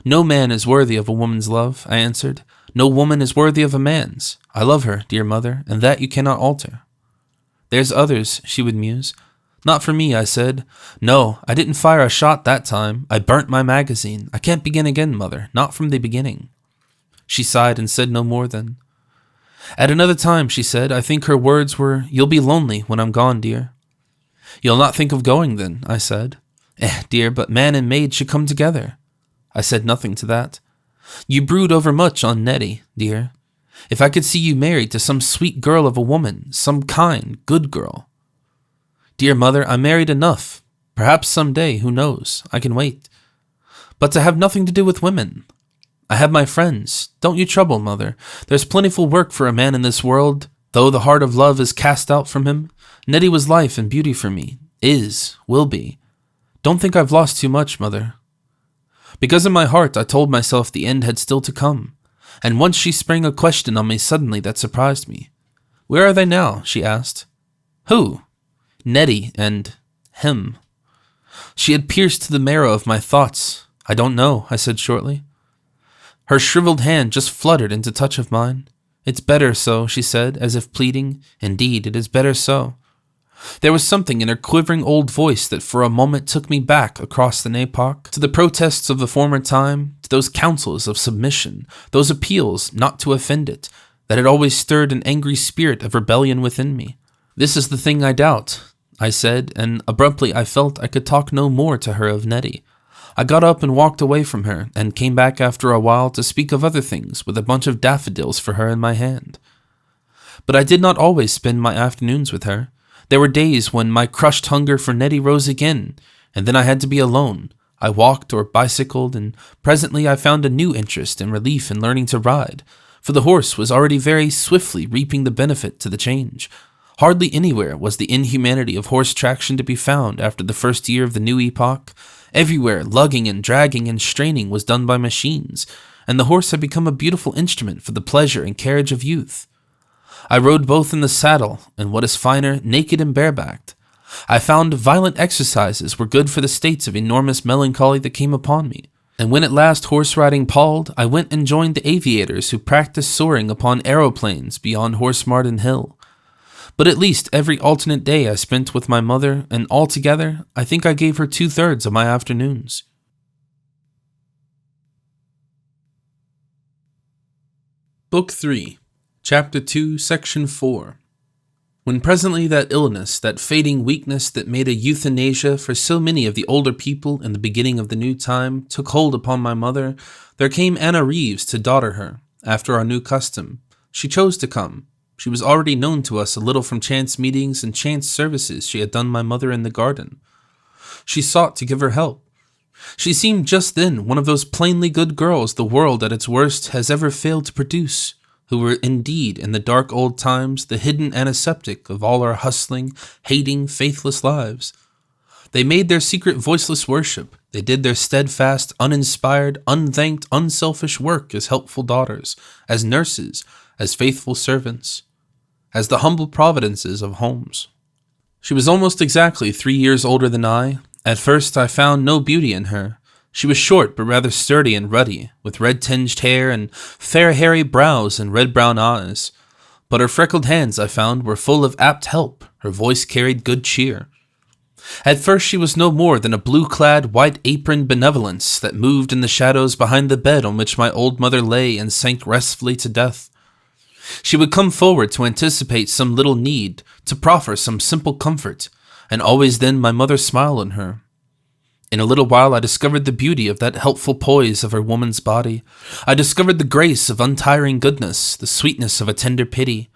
"No man is worthy of a woman's love," I answered. "No woman is worthy of a man's. I love her, dear mother, and that you cannot alter." "There's others," she would muse. "Not for me," I said. "No, I didn't fire a shot that time. I burnt my magazine. I can't begin again, mother, not from the beginning." She sighed and said no more then. At another time, she said, I think her words were, "You'll be lonely when I'm gone, dear." "You'll not think of going then," I said. Dear, but man and maid should come together." I said nothing to that. "You brood overmuch on Nettie, dear. If I could see you married to some sweet girl of a woman, some kind, good girl." "Dear mother, I'm married enough. Perhaps some day, who knows? I can wait. But to have nothing to do with women. I have my friends. Don't you trouble, mother. There's plentiful work for a man in this world, though the heart of love is cast out from him. Nettie was life and beauty for me. Is, will be. Don't think I've lost too much, mother." Because in my heart I told myself the end had still to come, and once she sprang a question on me suddenly that surprised me. "Where are they now?" she asked. "Who?" "Nettie and him." She had pierced to the marrow of my thoughts. "I don't know," I said shortly. Her shriveled hand just fluttered into touch of mine. "It's better so," she said, as if pleading. "Indeed, it is better so." There was something in her quivering old voice that for a moment took me back across an epoch, to the protests of the former time, to those counsels of submission, those appeals not to offend it, that had always stirred an angry spirit of rebellion within me. "This is the thing I doubt," I said, and abruptly I felt I could talk no more to her of Nettie. I got up and walked away from her, and came back after a while to speak of other things with a bunch of daffodils for her in my hand. But I did not always spend my afternoons with her. There were days when my crushed hunger for Nettie rose again, and then I had to be alone. I walked or bicycled, and presently I found a new interest and relief in learning to ride, for the horse was already very swiftly reaping the benefit to the change. Hardly anywhere was the inhumanity of horse traction to be found after the first year of the new epoch. Everywhere lugging and dragging and straining was done by machines, and the horse had become a beautiful instrument for the pleasure and carriage of youth. I rode both in the saddle, and what is finer, naked and barebacked. I found violent exercises were good for the states of enormous melancholy that came upon me, and when at last horse riding palled, I went and joined the aviators who practiced soaring upon aeroplanes beyond Horsemarden Hill. But at least every alternate day I spent with my mother, and altogether, I think I gave her 2/3 of my afternoons. Book 3, Chapter 2, Section 4. When presently that illness, that fading weakness that made a euthanasia for so many of the older people in the beginning of the new time, took hold upon my mother, there came Anna Reeves to daughter her, after our new custom. She chose to come. She was already known to us a little from chance meetings and chance services she had done my mother in the garden. She sought to give her help. She seemed just then one of those plainly good girls the world at its worst has ever failed to produce, who were indeed in the dark old times the hidden antiseptic of all our hustling, hating, faithless lives. They made their secret voiceless worship. They did their steadfast, uninspired, unthanked, unselfish work as helpful daughters, as nurses, as faithful servants, as the humble providences of homes. She was almost exactly 3 years older than I. At first I found no beauty in her. She was short but rather sturdy and ruddy, with red-tinged hair and fair hairy brows and red-brown eyes. But her freckled hands, I found, were full of apt help. Her voice carried good cheer. At first she was no more than a blue-clad, white-aproned benevolence that moved in the shadows behind the bed on which my old mother lay and sank restfully to death. She would come forward to anticipate some little need, to proffer some simple comfort, and always then my mother smiled on her. In a little while I discovered the beauty of that helpful poise of her woman's body. I discovered the grace of untiring goodness, the sweetness of a tender pity,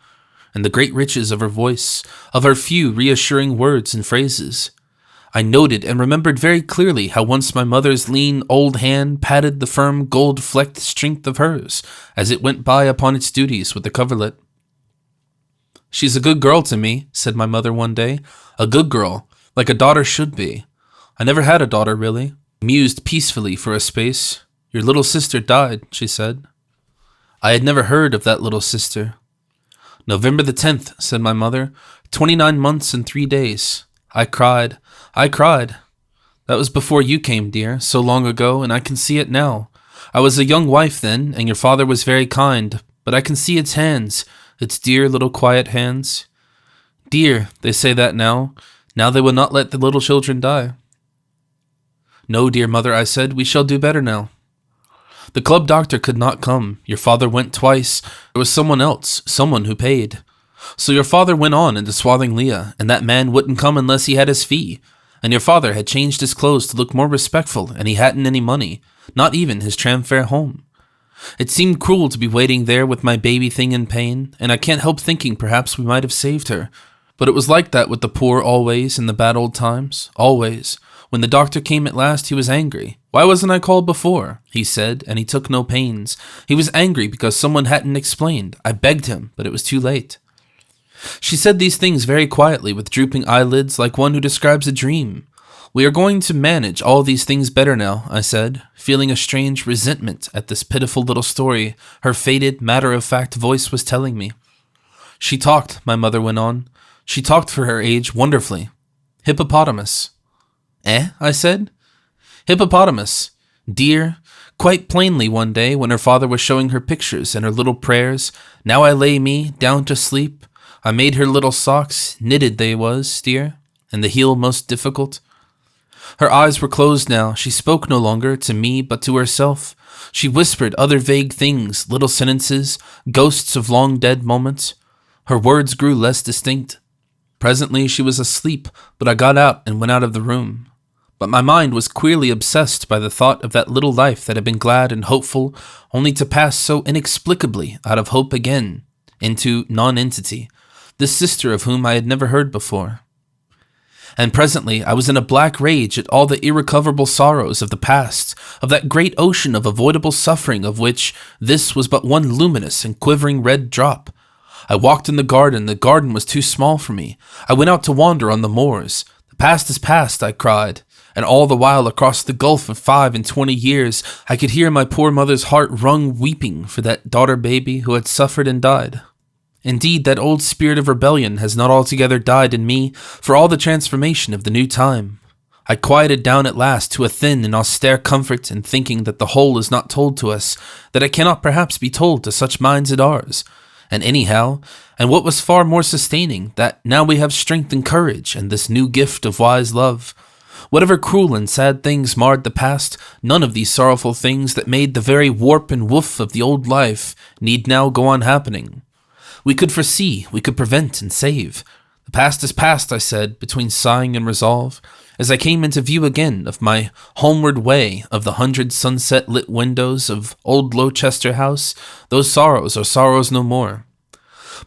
and the great riches of her voice, of her few reassuring words and phrases. I noted and remembered very clearly how once my mother's lean old hand patted the firm gold-flecked strength of hers as it went by upon its duties with the coverlet. "She's a good girl to me," said my mother one day. "A good girl, like a daughter should be. I never had a daughter, really." Mused peacefully for a space. "Your little sister died," she said. I had never heard of that little sister. "November the 10th, said my mother. 29 months and 3 days. I cried. That was before you came, dear, so long ago, and I can see it now. I was a young wife then, and your father was very kind, but I can see its hands, its dear little quiet hands. Dear, they say that now. Now they will not let the little children die." "No, dear mother," I said, "we shall do better now. The club doctor could not come. Your father went twice. There was someone else, someone who paid. So your father went on into swathing Leah, and that man wouldn't come unless he had his fee. And your father had changed his clothes to look more respectful, and he hadn't any money, not even his tram fare home. It seemed cruel to be waiting there with my baby thing in pain, and I can't help thinking perhaps we might have saved her. But it was like that with the poor always in the bad old times, always. When the doctor came at last, he was angry. 'Why wasn't I called before?' he said, and he took no pains. He was angry because someone hadn't explained. I begged him, but it was too late." She said these things very quietly, with drooping eyelids, like one who describes a dream. "We are going to manage all these things better now," I said, feeling a strange resentment at this pitiful little story her faded, matter-of-fact voice was telling me. "She talked," my mother went on. "She talked for her age wonderfully. Hippopotamus." "Eh?" I said. "Hippopotamus. Dear, quite plainly one day when her father was showing her pictures and her little prayers. Now I lay me down to sleep. I made her little socks, knitted they was, dear, and the heel most difficult. Her eyes were closed now. She spoke no longer to me but to herself. She whispered other vague things, little sentences, ghosts of long-dead moments. Her words grew less distinct. Presently she was asleep, but I got out and went out of the room. But my mind was queerly obsessed by the thought of that little life that had been glad and hopeful, only to pass so inexplicably out of hope again into non-entity, this sister of whom I had never heard before. And presently I was in a black rage at all the irrecoverable sorrows of the past, of that great ocean of avoidable suffering of which this was but one luminous and quivering red drop. I walked in the garden was too small for me. I went out to wander on the moors. The past is past, I cried, and all the while across the gulf of 25 years I could hear my poor mother's heart wrung weeping for that daughter baby who had suffered and died. Indeed, that old spirit of rebellion has not altogether died in me, for all the transformation of the new time. I quieted down at last to a thin and austere comfort in thinking that the whole is not told to us, that it cannot perhaps be told to such minds as ours. And anyhow, and what was far more sustaining, that now we have strength and courage and this new gift of wise love. Whatever cruel and sad things marred the past, none of these sorrowful things that made the very warp and woof of the old life need now go on happening. We could foresee, we could prevent and save. The past is past, I said, between sighing and resolve, as I came into view again of my homeward way, of the 100 sunset-lit windows of old Lowchester House. Those sorrows are sorrows no more.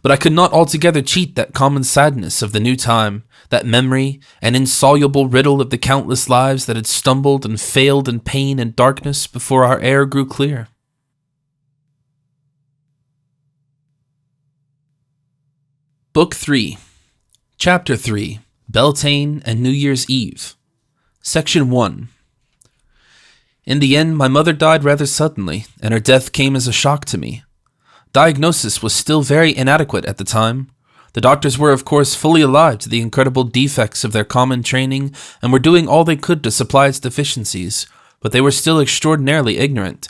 But I could not altogether cheat that common sadness of the new time, that memory, an insoluble riddle of the countless lives that had stumbled and failed in pain and darkness before our air grew clear. Book 3, Chapter 3, Beltane and New Year's Eve. Section 1. In the end, my mother died rather suddenly, and her death came as a shock to me. Diagnosis was still very inadequate at the time. The doctors were, of course, fully alive to the incredible defects of their common training and were doing all they could to supply its deficiencies, but they were still extraordinarily ignorant.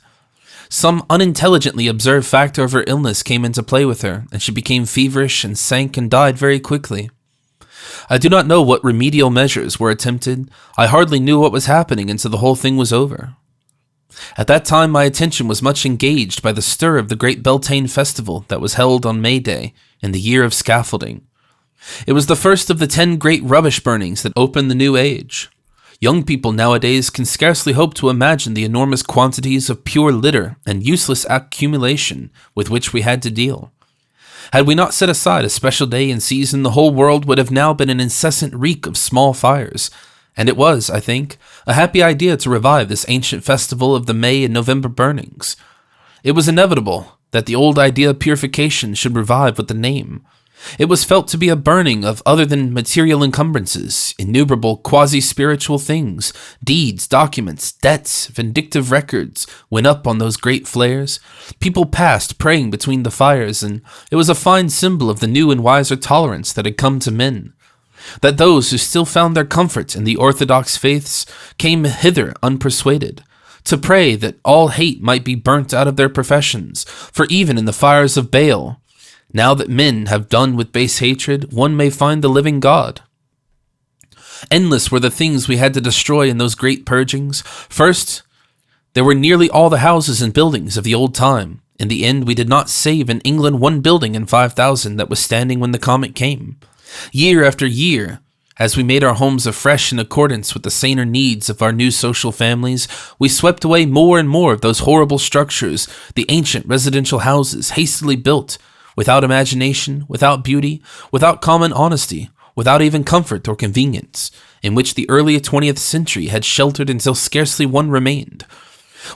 Some unintelligently observed factor of her illness came into play with her, and she became feverish and sank and died very quickly. I do not know what remedial measures were attempted. I hardly knew what was happening until the whole thing was over. At that time my attention was much engaged by the stir of the great Beltane festival that was held on May Day in the year of scaffolding. It was the first of the 10 great rubbish burnings that opened the new age. Young people nowadays can scarcely hope to imagine the enormous quantities of pure litter and useless accumulation with which we had to deal. Had we not set aside a special day and season, the whole world would have now been an incessant reek of small fires, and it was, I think, a happy idea to revive this ancient festival of the May and November burnings. It was inevitable that the old idea of purification should revive with the name. It was felt to be a burning of other than material encumbrances, innumerable quasi-spiritual things, deeds, documents, debts, vindictive records went up on those great flares. People passed praying between the fires, and it was a fine symbol of the new and wiser tolerance that had come to men. That those who still found their comfort in the orthodox faiths came hither unpersuaded, to pray that all hate might be burnt out of their professions, for even in the fires of Baal, now that men have done with base hatred, one may find the living God. Endless were the things we had to destroy in those great purgings. First, there were nearly all the houses and buildings of the old time. In the end, we did not save in England one building in 5,000 that was standing when the comet came. Year after year, as we made our homes afresh in accordance with the saner needs of our new social families, we swept away more and more of those horrible structures, the ancient residential houses hastily built, without imagination, without beauty, without common honesty, without even comfort or convenience, in which the early 20th century had sheltered until scarcely one remained.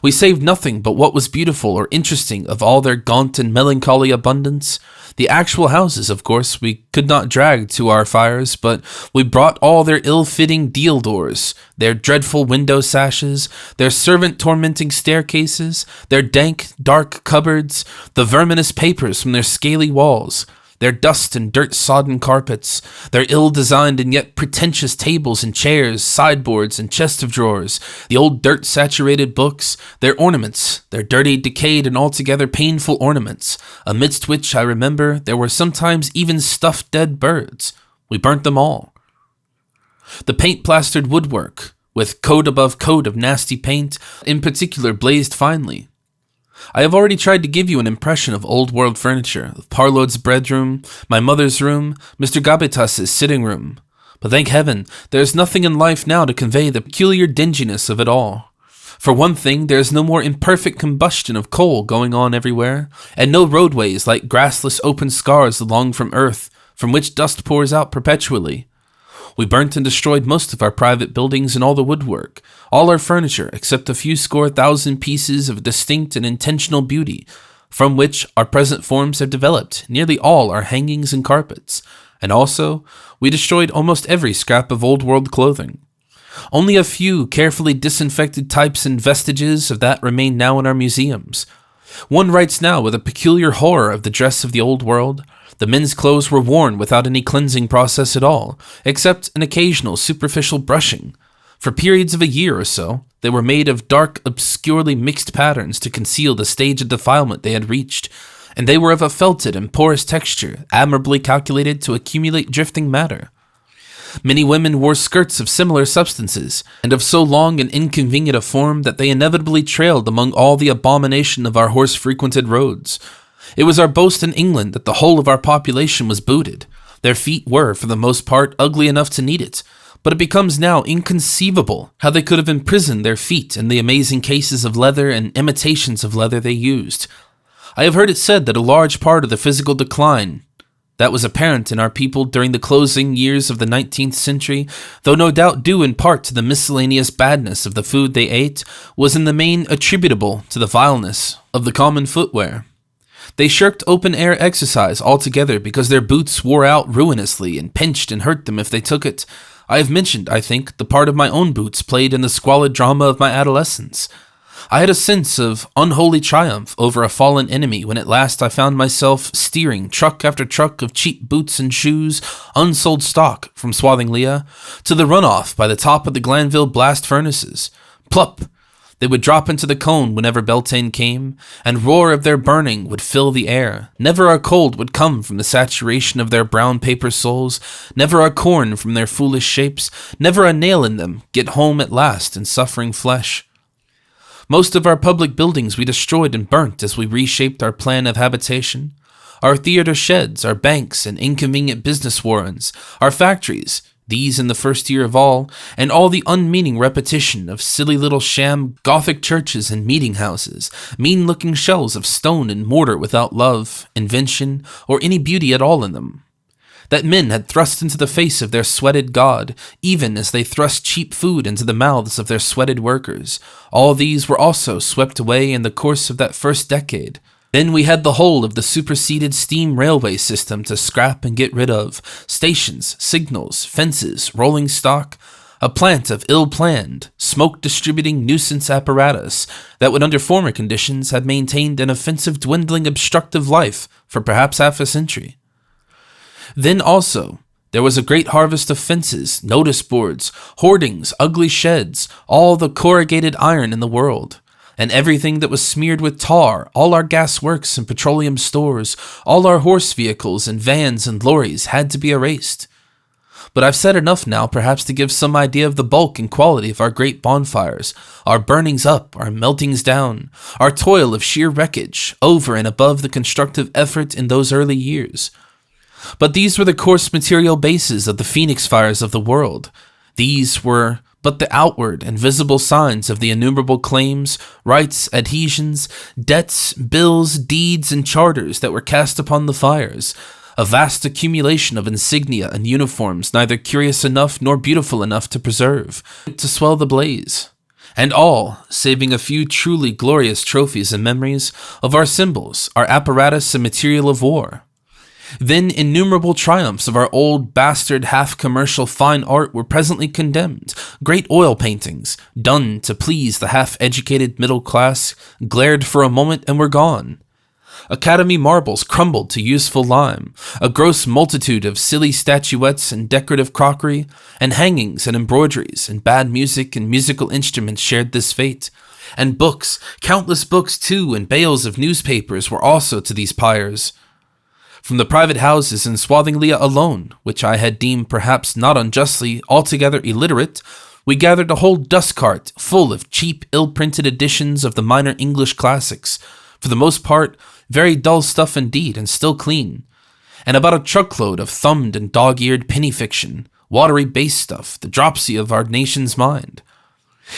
We saved nothing but what was beautiful or interesting of all their gaunt and melancholy abundance. The actual houses, of course, we could not drag to our fires, but we brought all their ill-fitting deal doors, their dreadful window sashes, their servant-tormenting staircases, their dank, dark cupboards, the verminous papers from their scaly walls, their dust and dirt-sodden carpets, their ill-designed and yet pretentious tables and chairs, sideboards and chests of drawers, the old dirt-saturated books, their ornaments, their dirty, decayed, and altogether painful ornaments, amidst which, I remember, there were sometimes even stuffed dead birds. We burnt them all. The paint-plastered woodwork, with coat above coat of nasty paint, in particular blazed finely. I have already tried to give you an impression of old-world furniture, of Parload's bedroom, my mother's room, Mr. Gabetas's sitting room. But thank heaven, there is nothing in life now to convey the peculiar dinginess of it all. For one thing, there is no more imperfect combustion of coal going on everywhere, and no roadways like grassless open scars along from earth, from which dust pours out perpetually. We burnt and destroyed most of our private buildings and all the woodwork, all our furniture except a few score thousand pieces of distinct and intentional beauty, from which our present forms have developed nearly all our hangings and carpets, and also we destroyed almost every scrap of old-world clothing. Only a few carefully disinfected types and vestiges of that remain now in our museums. One writes now with a peculiar horror of the dress of the old world. The men's clothes were worn without any cleansing process at all, except an occasional superficial brushing. For periods of a year or so, they were made of dark, obscurely mixed patterns to conceal the stage of defilement they had reached, and they were of a felted and porous texture, admirably calculated to accumulate drifting matter. Many women wore skirts of similar substances, and of so long and inconvenient a form that they inevitably trailed among all the abomination of our horse-frequented roads. It was our boast in England that the whole of our population was booted. Their feet were, for the most part, ugly enough to need it, but it becomes now inconceivable how they could have imprisoned their feet in the amazing cases of leather and imitations of leather they used. I have heard it said that a large part of the physical decline that was apparent in our people during the closing years of the 19th century, though no doubt due in part to the miscellaneous badness of the food they ate, was in the main attributable to the vileness of the common footwear. They shirked open-air exercise altogether because their boots wore out ruinously and pinched and hurt them if they took it. I have mentioned, I think, the part of my own boots played in the squalid drama of my adolescence. I had a sense of unholy triumph over a fallen enemy when at last I found myself steering truck after truck of cheap boots and shoes, unsold stock from Swathinglea, to the runoff by the top of the Glanville blast furnaces. Plup! They would drop into the cone whenever Beltane came, and roar of their burning would fill the air. Never a cold would come from the saturation of their brown paper soles, never a corn from their foolish shapes, never a nail in them get home at last in suffering flesh. Most of our public buildings we destroyed and burnt as we reshaped our plan of habitation. Our theater sheds, our banks and inconvenient business warrens, our factories, these in the first year of all, and all the unmeaning repetition of silly little sham Gothic churches and meeting houses, mean-looking shells of stone and mortar without love, invention, or any beauty at all in them. That men had thrust into the face of their sweated God, even as they thrust cheap food into the mouths of their sweated workers. All these were also swept away in the course of that first decade. Then we had the whole of the superseded steam railway system to scrap and get rid of, stations, signals, fences, rolling stock, a plant of ill-planned, smoke-distributing nuisance apparatus that would under former conditions have maintained an offensive dwindling obstructive life for perhaps half a century. Then also, there was a great harvest of fences, notice boards, hoardings, ugly sheds, all the corrugated iron in the world, and everything that was smeared with tar, all our gas works and petroleum stores, all our horse vehicles and vans and lorries had to be erased. But I've said enough now perhaps to give some idea of the bulk and quality of our great bonfires, our burnings up, our meltings down, our toil of sheer wreckage, over and above the constructive effort in those early years. But these were the coarse material bases of the phoenix fires of the world. These were but the outward and visible signs of the innumerable claims, rights, adhesions, debts, bills, deeds, and charters that were cast upon the fires, a vast accumulation of insignia and uniforms neither curious enough nor beautiful enough to preserve, to swell the blaze. And all, saving a few truly glorious trophies and memories, of our symbols, our apparatus and material of war. Then innumerable triumphs of our old bastard half-commercial fine art were presently condemned. Great oil paintings, done to please the half-educated middle class, glared for a moment and were gone. Academy marbles crumbled to useful lime. A gross multitude of silly statuettes and decorative crockery, and hangings and embroideries, and bad music and musical instruments shared this fate. And books, countless books too, and bales of newspapers were also to these pyres. From the private houses in Swathinglea alone, which I had deemed perhaps not unjustly altogether illiterate, we gathered a whole dust-cart full of cheap, ill-printed editions of the minor English classics, for the most part very dull stuff indeed, and still clean, and about a truckload of thumbed and dog-eared penny fiction, watery base stuff, the dropsy of our nation's mind.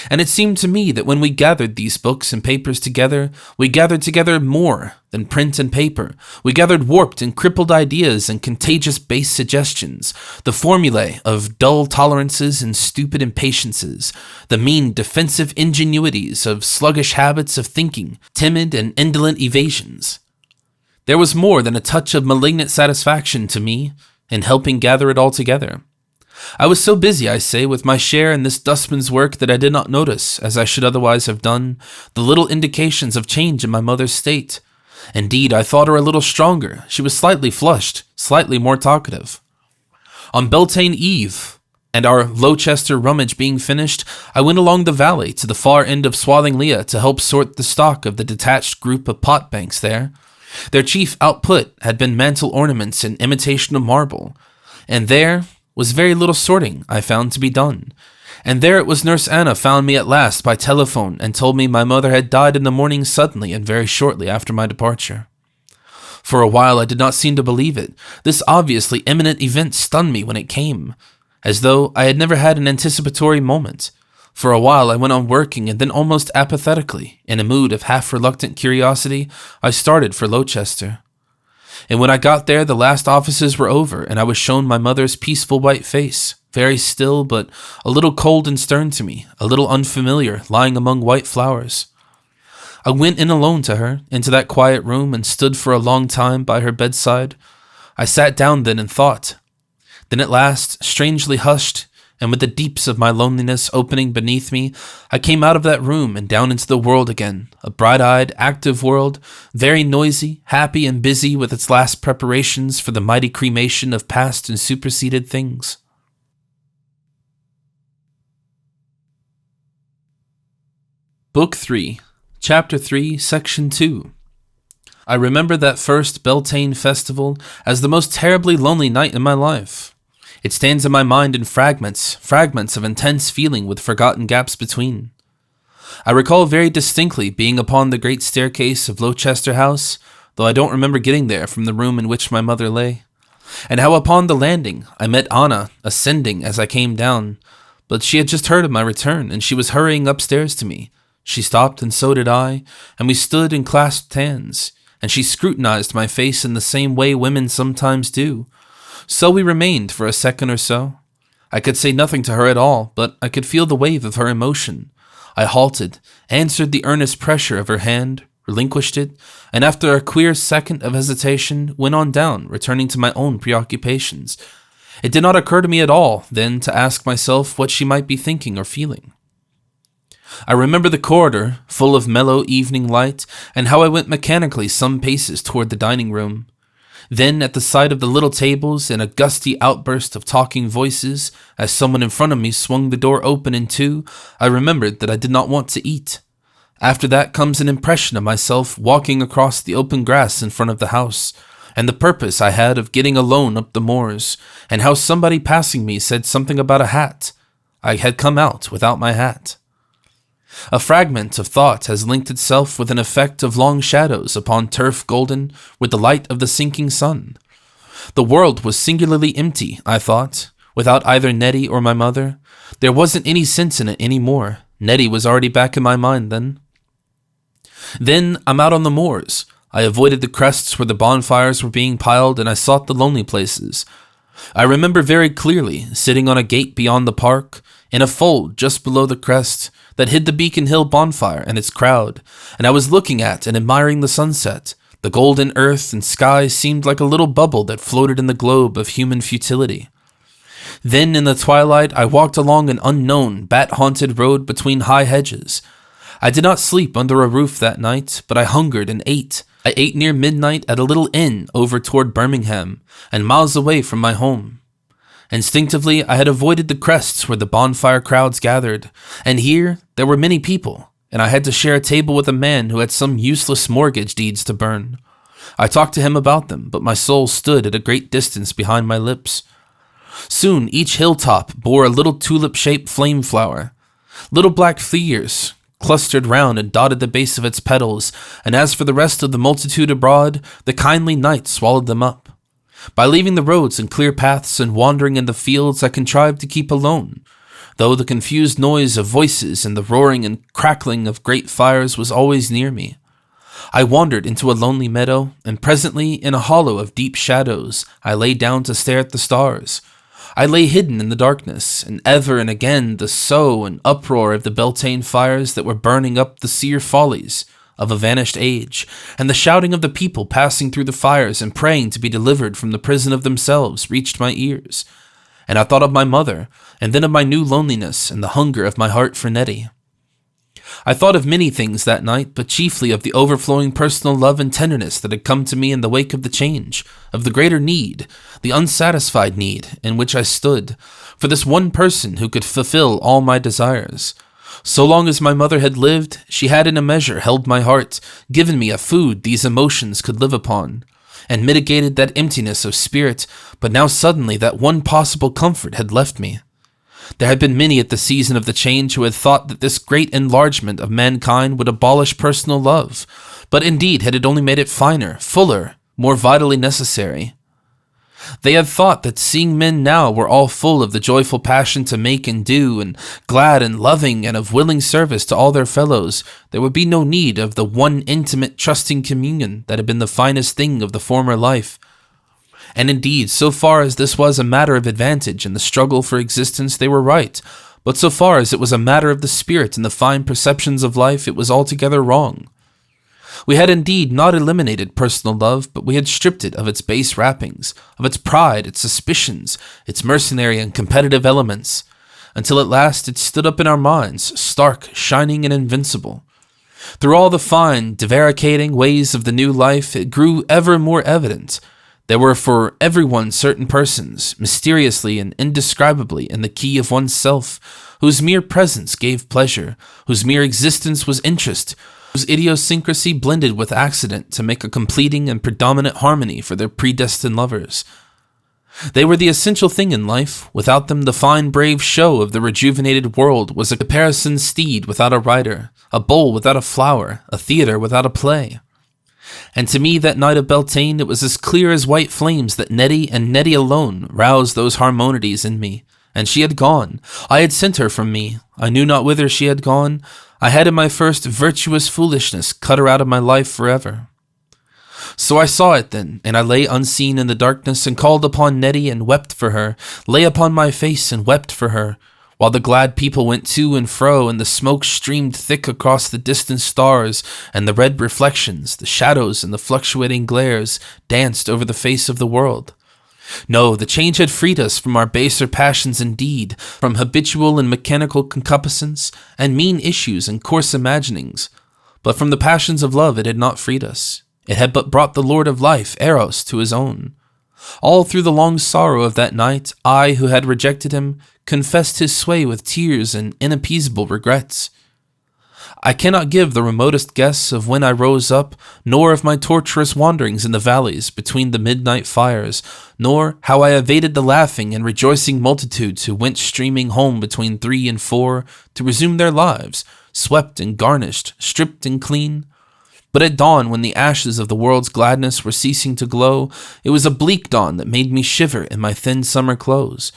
And it seemed to me that when we gathered these books and papers together, we gathered together more than print and paper. We gathered warped and crippled ideas and contagious base suggestions, the formulae of dull tolerances and stupid impatiences, the mean defensive ingenuities of sluggish habits of thinking, timid and indolent evasions. There was more than a touch of malignant satisfaction to me in helping gather it all together. I was so busy, I say, with my share in this dustman's work that I did not notice, as I should otherwise have done, the little indications of change in my mother's state. Indeed, I thought her a little stronger. She was slightly flushed, slightly more talkative. On Beltane Eve, and our Lowchester rummage being finished, I went along the valley to the far end of Swathinglea to help sort the stock of the detached group of pot banks there. Their chief output had been mantel ornaments in imitation of marble, and there was very little sorting, I found, to be done. And there it was Nurse Anna found me at last by telephone and told me my mother had died in the morning suddenly and very shortly after my departure. For a while I did not seem to believe it. This obviously imminent event stunned me when it came, as though I had never had an anticipatory moment. For a while I went on working, and then almost apathetically, in a mood of half-reluctant curiosity, I started for Lowchester. And when I got there, the last offices were over, and I was shown my mother's peaceful white face, very still, but a little cold and stern to me, a little unfamiliar, lying among white flowers. I went in alone to her, into that quiet room, and stood for a long time by her bedside. I sat down then and thought. Then at last, strangely hushed, and with the deeps of my loneliness opening beneath me, I came out of that room and down into the world again, a bright-eyed, active world, very noisy, happy, and busy with its last preparations for the mighty cremation of past and superseded things. Book 3, Chapter 3, Section 2. I remember that first Beltane festival as the most terribly lonely night in my life. It stands in my mind in fragments of intense feeling with forgotten gaps between. I recall very distinctly being upon the great staircase of Lowchester House, though I don't remember getting there from the room in which my mother lay, and how upon the landing I met Anna ascending as I came down, but she had just heard of my return, and she was hurrying upstairs to me. She stopped, and so did I, and we stood and clasped hands, and she scrutinized my face in the same way women sometimes do. So we remained for a second or so. I could say nothing to her at all, but I could feel the wave of her emotion. I halted, answered the earnest pressure of her hand, relinquished it, and after a queer second of hesitation, went on down, returning to my own preoccupations. It did not occur to me at all, then, to ask myself what she might be thinking or feeling. I remember the corridor, full of mellow evening light, and how I went mechanically some paces toward the dining room. Then, at the sight of the little tables, in a gusty outburst of talking voices, as someone in front of me swung the door open in two, I remembered that I did not want to eat. After that comes an impression of myself walking across the open grass in front of the house, and the purpose I had of getting alone up the moors, and how somebody passing me said something about a hat. I had come out without my hat. A fragment of thought has linked itself with an effect of long shadows upon turf golden with the light of the sinking sun. The world was singularly empty, I thought, without either Nettie or my mother. There wasn't any sense in it any more. Nettie was already back in my mind then. Then I'm out on the moors. I avoided the crests where the bonfires were being piled, and I sought the lonely places. I remember very clearly sitting on a gate beyond the park, in a fold just below the crest, that hid the Beacon Hill bonfire and its crowd, and I was looking at and admiring the sunset. The golden earth and sky seemed like a little bubble that floated in the globe of human futility. Then in the twilight I walked along an unknown, bat-haunted road between high hedges. I did not sleep under a roof that night, but I hungered and ate. I ate near midnight at a little inn over toward Birmingham, and miles away from my home. Instinctively, I had avoided the crests where the bonfire crowds gathered, and here there were many people, and I had to share a table with a man who had some useless mortgage deeds to burn. I talked to him about them, but my soul stood at a great distance behind my lips. Soon each hilltop bore a little tulip-shaped flame flower. Little black figures clustered round and dotted the base of its petals, and as for the rest of the multitude abroad, the kindly night swallowed them up. By leaving the roads and clear paths and wandering in the fields, I contrived to keep alone, though the confused noise of voices and the roaring and crackling of great fires was always near me. I wandered into a lonely meadow, and presently, in a hollow of deep shadows, I lay down to stare at the stars. I lay hidden in the darkness, and ever and again the sough and uproar of the Beltane fires that were burning up the sear follies of a vanished age, and the shouting of the people passing through the fires and praying to be delivered from the prison of themselves reached my ears, and I thought of my mother, and then of my new loneliness and the hunger of my heart for Nettie. I thought of many things that night, but chiefly of the overflowing personal love and tenderness that had come to me in the wake of the change, of the greater need, the unsatisfied need in which I stood, for this one person who could fulfill all my desires. So long as my mother had lived, she had in a measure held my heart, given me a food these emotions could live upon, and mitigated that emptiness of spirit, but now suddenly that one possible comfort had left me. There had been many at the season of the change who had thought that this great enlargement of mankind would abolish personal love, but indeed had it only made it finer, fuller, more vitally necessary. They had thought that seeing men now were all full of the joyful passion to make and do, and glad and loving and of willing service to all their fellows, there would be no need of the one intimate, trusting communion that had been the finest thing of the former life. And indeed, so far as this was a matter of advantage in the struggle for existence, they were right, but so far as it was a matter of the spirit and the fine perceptions of life, it was altogether wrong. We had indeed not eliminated personal love, but we had stripped it of its base wrappings, of its pride, its suspicions, its mercenary and competitive elements, until at last it stood up in our minds, stark, shining, and invincible. Through all the fine, divaricating ways of the new life, it grew ever more evident. There were for everyone certain persons, mysteriously and indescribably in the key of oneself, whose mere presence gave pleasure, whose mere existence was interest, whose idiosyncrasy blended with accident to make a completing and predominant harmony for their predestined lovers. They were the essential thing in life. Without them, the fine brave show of the rejuvenated world was a caparisoned steed without a rider, a bowl without a flower, a theater without a play. And to me that night of Beltane, it was as clear as white flames that Nettie and Nettie alone roused those harmonities in me. And she had gone. I had sent her from me. I knew not whither she had gone. I had in my first virtuous foolishness cut her out of my life forever. So I saw it then, and I lay unseen in the darkness and called upon Nettie and wept for her, lay upon my face and wept for her, while the glad people went to and fro, and the smoke streamed thick across the distant stars, and the red reflections, the shadows, and the fluctuating glares danced over the face of the world. No, the change had freed us from our baser passions indeed, from habitual and mechanical concupiscence, and mean issues and coarse imaginings. But from the passions of love it had not freed us. It had but brought the Lord of life, Eros, to his own. All through the long sorrow of that night, I, who had rejected him, confessed his sway with tears and inappeasable regrets. I cannot give the remotest guess of when I rose up, nor of my torturous wanderings in the valleys between the midnight fires, nor how I evaded the laughing and rejoicing multitudes who went streaming home between 3 and 4 to resume their lives, swept and garnished, stripped and clean. But at dawn, when the ashes of the world's gladness were ceasing to glow, it was a bleak dawn that made me shiver in my thin summer clothes.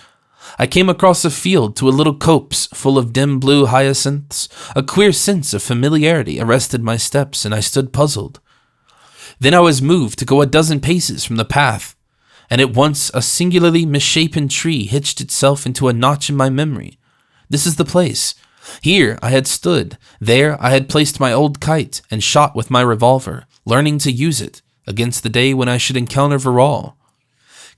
I came across a field to a little copse full of dim blue hyacinths. A queer sense of familiarity arrested my steps, and I stood puzzled. Then I was moved to go a dozen paces from the path, and at once a singularly misshapen tree hitched itself into a notch in my memory. This is the place. Here I had stood, there I had placed my old kite and shot with my revolver, learning to use it against the day when I should encounter Virral.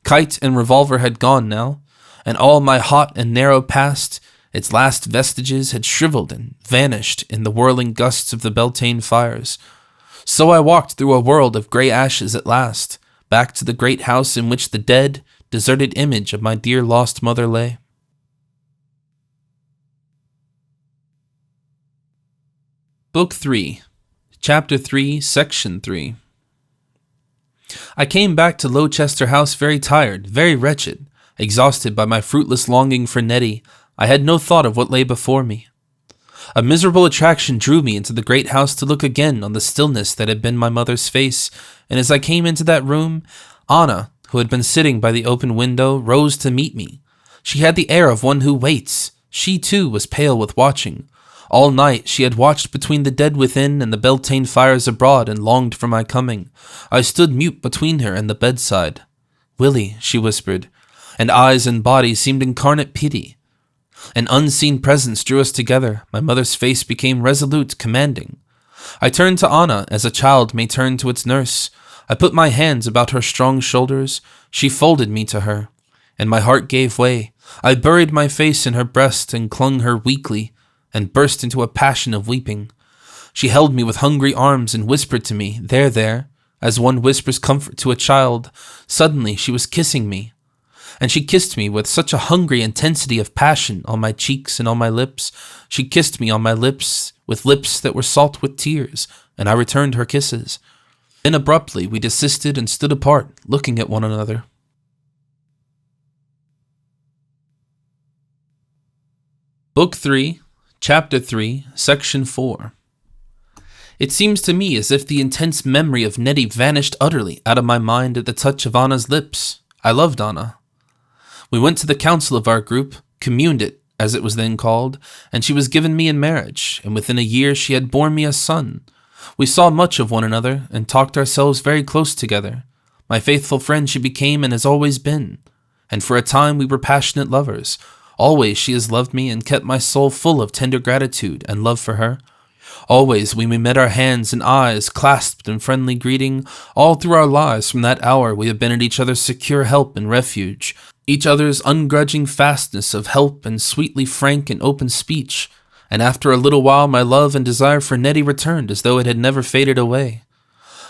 Kite and revolver had gone now, and all my hot and narrow past, its last vestiges had shriveled and vanished in the whirling gusts of the Beltane fires. So I walked through a world of grey ashes at last, back to the great house in which the dead, deserted image of my dear lost mother lay. Book 3, Chapter 3, Section 3. I came back to Lowchester House very tired, very wretched, exhausted by my fruitless longing for Nettie. I had no thought of what lay before me. A miserable attraction drew me into the great house to look again on the stillness that had been my mother's face, and as I came into that room, Anna, who had been sitting by the open window, rose to meet me. She had the air of one who waits. She, too, was pale with watching. All night she had watched between the dead within and the Beltane fires abroad and longed for my coming. I stood mute between her and the bedside. "Willie," she whispered, and eyes and body seemed incarnate pity. An unseen presence drew us together. My mother's face became resolute, commanding. I turned to Anna as a child may turn to its nurse. I put my hands about her strong shoulders. She folded me to her, and my heart gave way. I buried my face in her breast and clung her weakly, and burst into a passion of weeping. She held me with hungry arms and whispered to me, "There, there," as one whispers comfort to a child. Suddenly she was kissing me, and she kissed me with such a hungry intensity of passion on my cheeks and on my lips. She kissed me on my lips with lips that were salt with tears, and I returned her kisses. Then abruptly we desisted and stood apart, looking at one another. Book 3, Chapter 3, Section 4. It seems to me as if the intense memory of Nettie vanished utterly out of my mind at the touch of Anna's lips. I loved Anna. We went to the council of our group, communed it, as it was then called, and she was given me in marriage, and within a year she had borne me a son. We saw much of one another, and talked ourselves very close together. My faithful friend she became and has always been, and for a time we were passionate lovers. Always she has loved me and kept my soul full of tender gratitude and love for her. Always when we met our hands and eyes clasped in friendly greeting, all through our lives from that hour we have been at each other's secure help and refuge, each other's ungrudging fastness of help and sweetly frank and open speech, and after a little while my love and desire for Nettie returned as though it had never faded away.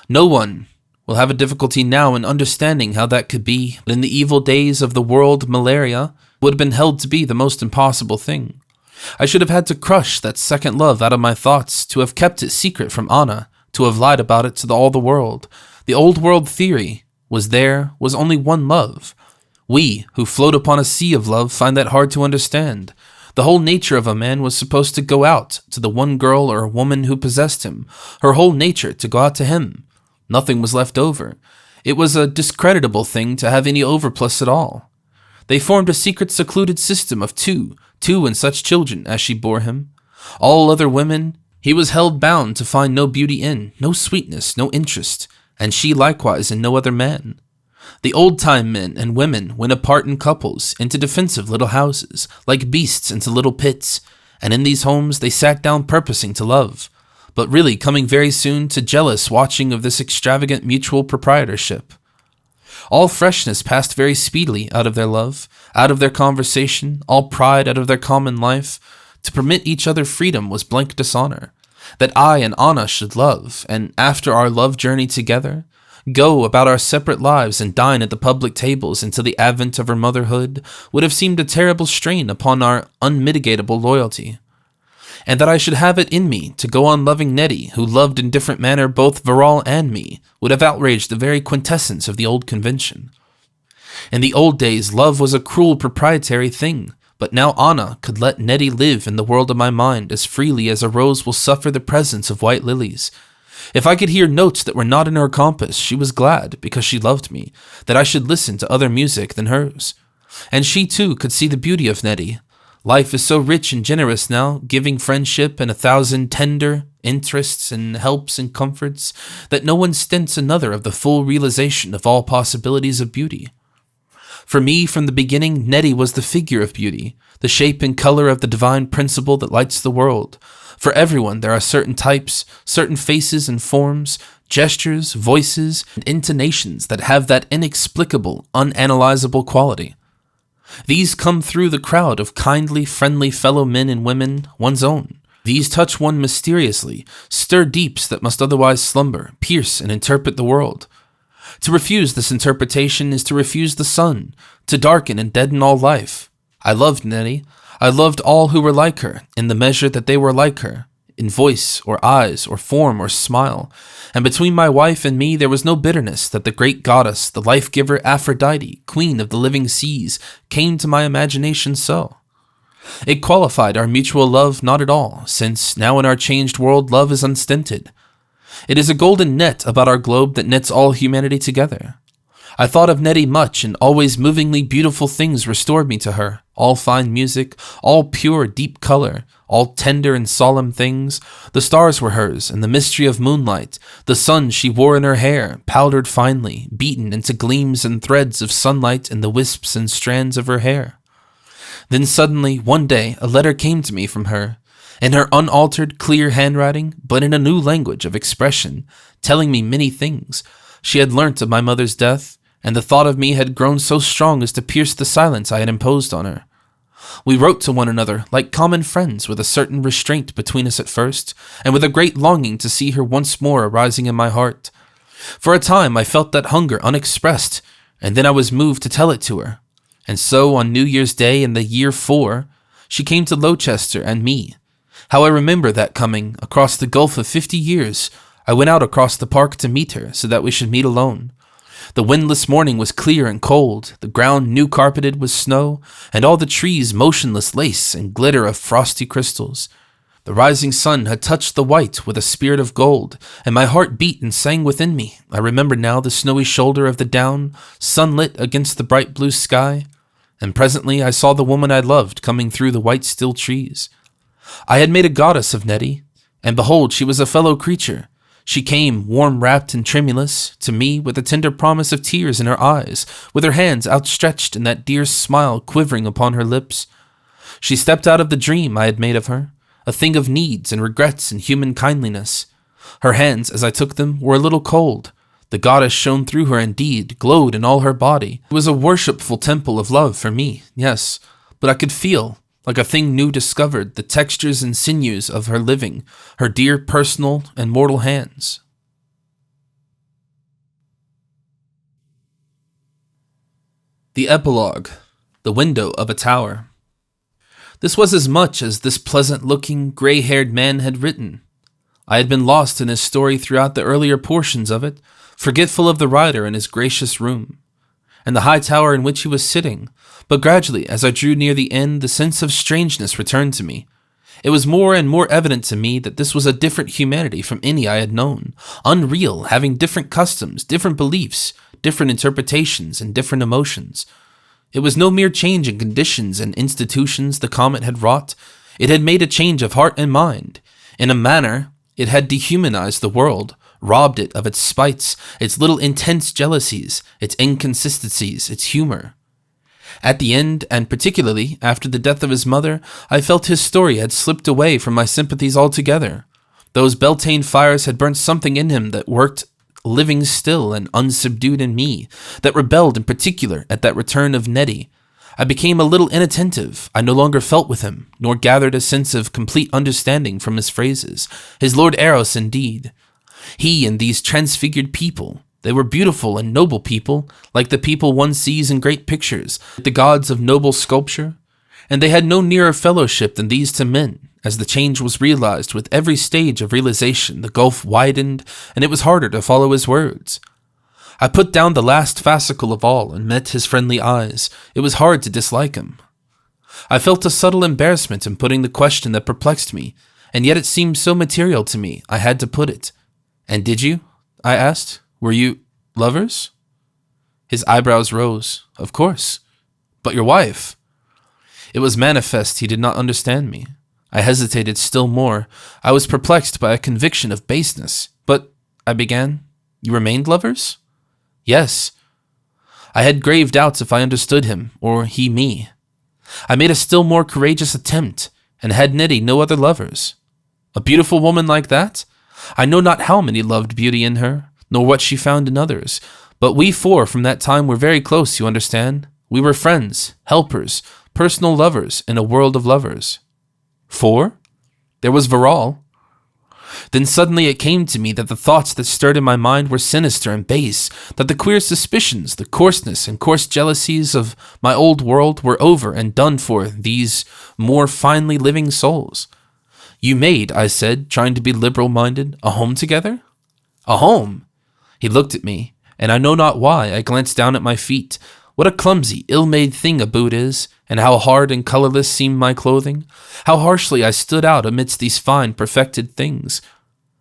No one will have a difficulty now in understanding how that could be, but in the evil days of the world malaria would have been held to be the most impossible thing. I should have had to crush that second love out of my thoughts, to have kept it secret from Anna, to have lied about it to all the world. The old world theory was there was only one love. We, who float upon a sea of love, find that hard to understand. The whole nature of a man was supposed to go out to the one girl or woman who possessed him, her whole nature to go out to him. Nothing was left over. It was a discreditable thing to have any overplus at all. They formed a secret secluded system of two and such children as she bore him. All other women he was held bound to find no beauty in, no sweetness, no interest, and she likewise in no other man. The old-time men and women went apart in couples into defensive little houses, like beasts into little pits, and in these homes they sat down purposing to love, but really coming very soon to jealous watching of this extravagant mutual proprietorship. All freshness passed very speedily out of their love, out of their conversation, all pride out of their common life. To permit each other freedom was blank dishonor. That I and Anna should love, and after our love journey together, go about our separate lives and dine at the public tables until the advent of her motherhood, would have seemed a terrible strain upon our unmitigatable loyalty. And that I should have it in me to go on loving Nettie, who loved in different manner both Verrall and me, would have outraged the very quintessence of the old convention. In the old days, love was a cruel proprietary thing, but now Anna could let Nettie live in the world of my mind as freely as a rose will suffer the presence of white lilies. If I could hear notes that were not in her compass, she was glad, because she loved me, that I should listen to other music than hers. And she too could see the beauty of Nettie. Life is so rich and generous now, giving friendship and 1,000 tender interests and helps and comforts, that no one stints another of the full realization of all possibilities of beauty. For me, from the beginning, Nettie was the figure of beauty, the shape and color of the divine principle that lights the world. For everyone, there are certain types, certain faces and forms, gestures, voices, and intonations that have that inexplicable, unanalyzable quality. These come through the crowd of kindly, friendly fellow men and women, one's own. These touch one mysteriously, stir deeps that must otherwise slumber, pierce and interpret the world. To refuse this interpretation is to refuse the sun, to darken and deaden all life. I loved Nettie. I loved all who were like her, in the measure that they were like her, in voice or eyes or form or smile, and between my wife and me there was no bitterness that the great goddess, the life-giver Aphrodite, queen of the living seas, came to my imagination so. It qualified our mutual love not at all, since now in our changed world love is unstinted. It is a golden net about our globe that knits all humanity together. I thought of Nettie much, and always movingly beautiful things restored me to her, all fine music, all pure, deep color, all tender and solemn things. The stars were hers, and the mystery of moonlight, the sun she wore in her hair, powdered finely, beaten into gleams and threads of sunlight in the wisps and strands of her hair. Then suddenly, one day, a letter came to me from her, in her unaltered, clear handwriting, but in a new language of expression, telling me many things. She had learnt of my mother's death, and the thought of me had grown so strong as to pierce the silence I had imposed on her. We wrote to one another like common friends, with a certain restraint between us at first, and with a great longing to see her once more arising in my heart. For a time I felt that hunger unexpressed, and then I was moved to tell it to her. And so on New Year's Day in the year 4, she came to Lowchester and me. How I remember that coming, across the gulf of 50 years, I went out across the park to meet her, so that we should meet alone. The windless morning was clear and cold, the ground new carpeted with snow, and all the trees motionless lace and glitter of frosty crystals. The rising sun had touched the white with a spirit of gold, and my heart beat and sang within me. I remember now the snowy shoulder of the down, sunlit against the bright blue sky, and presently I saw the woman I loved coming through the white still trees. I had made a goddess of Nettie, and behold, she was a fellow creature. She came, warm-wrapped and tremulous, to me with a tender promise of tears in her eyes, with her hands outstretched and that dear smile quivering upon her lips. She stepped out of the dream I had made of her, a thing of needs and regrets and human kindliness. Her hands, as I took them, were a little cold. The goddess shone through her indeed, glowed in all her body. It was a worshipful temple of love for me, yes, but I could feel, like a thing new discovered, the textures and sinews of her living, her dear personal and mortal hands. The epilogue, the window of a tower. This was as much as this pleasant-looking, gray-haired man had written. I had been lost in his story throughout the earlier portions of it, forgetful of the writer and his gracious room, and the high tower in which he was sitting, but gradually, as I drew near the end, the sense of strangeness returned to me. It was more and more evident to me that this was a different humanity from any I had known, unreal, having different customs, different beliefs, different interpretations, and different emotions. It was no mere change in conditions and institutions the comet had wrought. It had made a change of heart and mind. In a manner, it had dehumanized the world, robbed it of its spites, its little intense jealousies, its inconsistencies, its humor. At the end, and particularly after the death of his mother, I felt his story had slipped away from my sympathies altogether. Those Beltane fires had burnt something in him that worked living still and unsubdued in me, that rebelled in particular at that return of Nettie. I became a little inattentive. I no longer felt with him, nor gathered a sense of complete understanding from his phrases. His Lord Eros, indeed. He and these transfigured people, they were beautiful and noble people, like the people one sees in great pictures, the gods of noble sculpture, and they had no nearer fellowship than these to men. As the change was realized with every stage of realization, the gulf widened, and it was harder to follow his words. I put down the last fascicle of all and met his friendly eyes. It was hard to dislike him. I felt a subtle embarrassment in putting the question that perplexed me, and yet it seemed so material to me, I had to put it. "And did you?" I asked. "Were you lovers?" His eyebrows rose. "Of course. But your wife?" It was manifest he did not understand me. I hesitated still more. I was perplexed by a conviction of baseness. "But," I began, "you remained lovers?" "Yes." I had grave doubts if I understood him, or he me. I made a still more courageous attempt, and had Nettie no other lovers? A beautiful woman like that? I know not how many loved beauty in her, nor what she found in others, but we four from that time were very close, you understand. We were friends, helpers, personal lovers in a world of lovers. 4? There was Varal. Then suddenly it came to me that the thoughts that stirred in my mind were sinister and base, that the queer suspicions, the coarseness and coarse jealousies of my old world were over and done for these more finely living souls. "You made," I said, trying to be liberal-minded, "a home together?" "A home?" He looked at me, and I know not why I glanced down at my feet. What a clumsy, ill-made thing a boot is, and how hard and colorless seemed my clothing. How harshly I stood out amidst these fine, perfected things.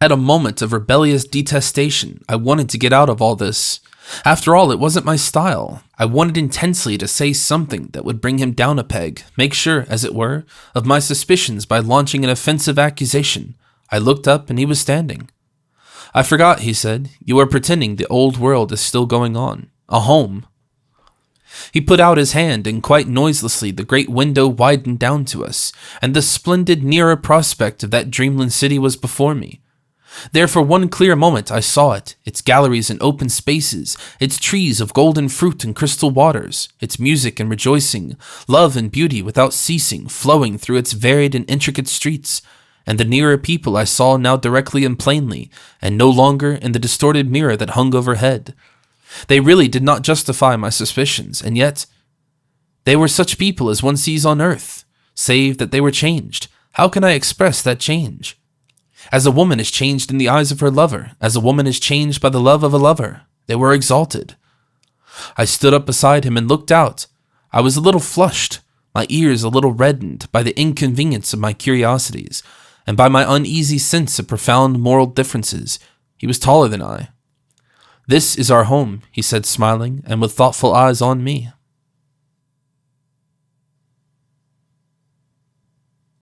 I had a moment of rebellious detestation. I wanted to get out of all this. After all, it wasn't my style. I wanted intensely to say something that would bring him down a peg, make sure, as it were, of my suspicions by launching an offensive accusation. I looked up, and he was standing. "I forgot," he said. "You are pretending the old world is still going on. A home." He put out his hand, and quite noiselessly the great window widened down to us, and the splendid nearer prospect of that dreamland city was before me. There for one clear moment I saw it, its galleries and open spaces, its trees of golden fruit and crystal waters, its music and rejoicing, love and beauty without ceasing, flowing through its varied and intricate streets, and the nearer people I saw now directly and plainly, and no longer in the distorted mirror that hung overhead. They really did not justify my suspicions, and yet they were such people as one sees on earth, save that they were changed. How can I express that change? As a woman is changed in the eyes of her lover, as a woman is changed by the love of a lover, they were exalted. I stood up beside him and looked out. I was a little flushed, my ears a little reddened by the inconvenience of my curiosities, and by my uneasy sense of profound moral differences. He was taller than I. "This is our home," he said, smiling, and with thoughtful eyes on me.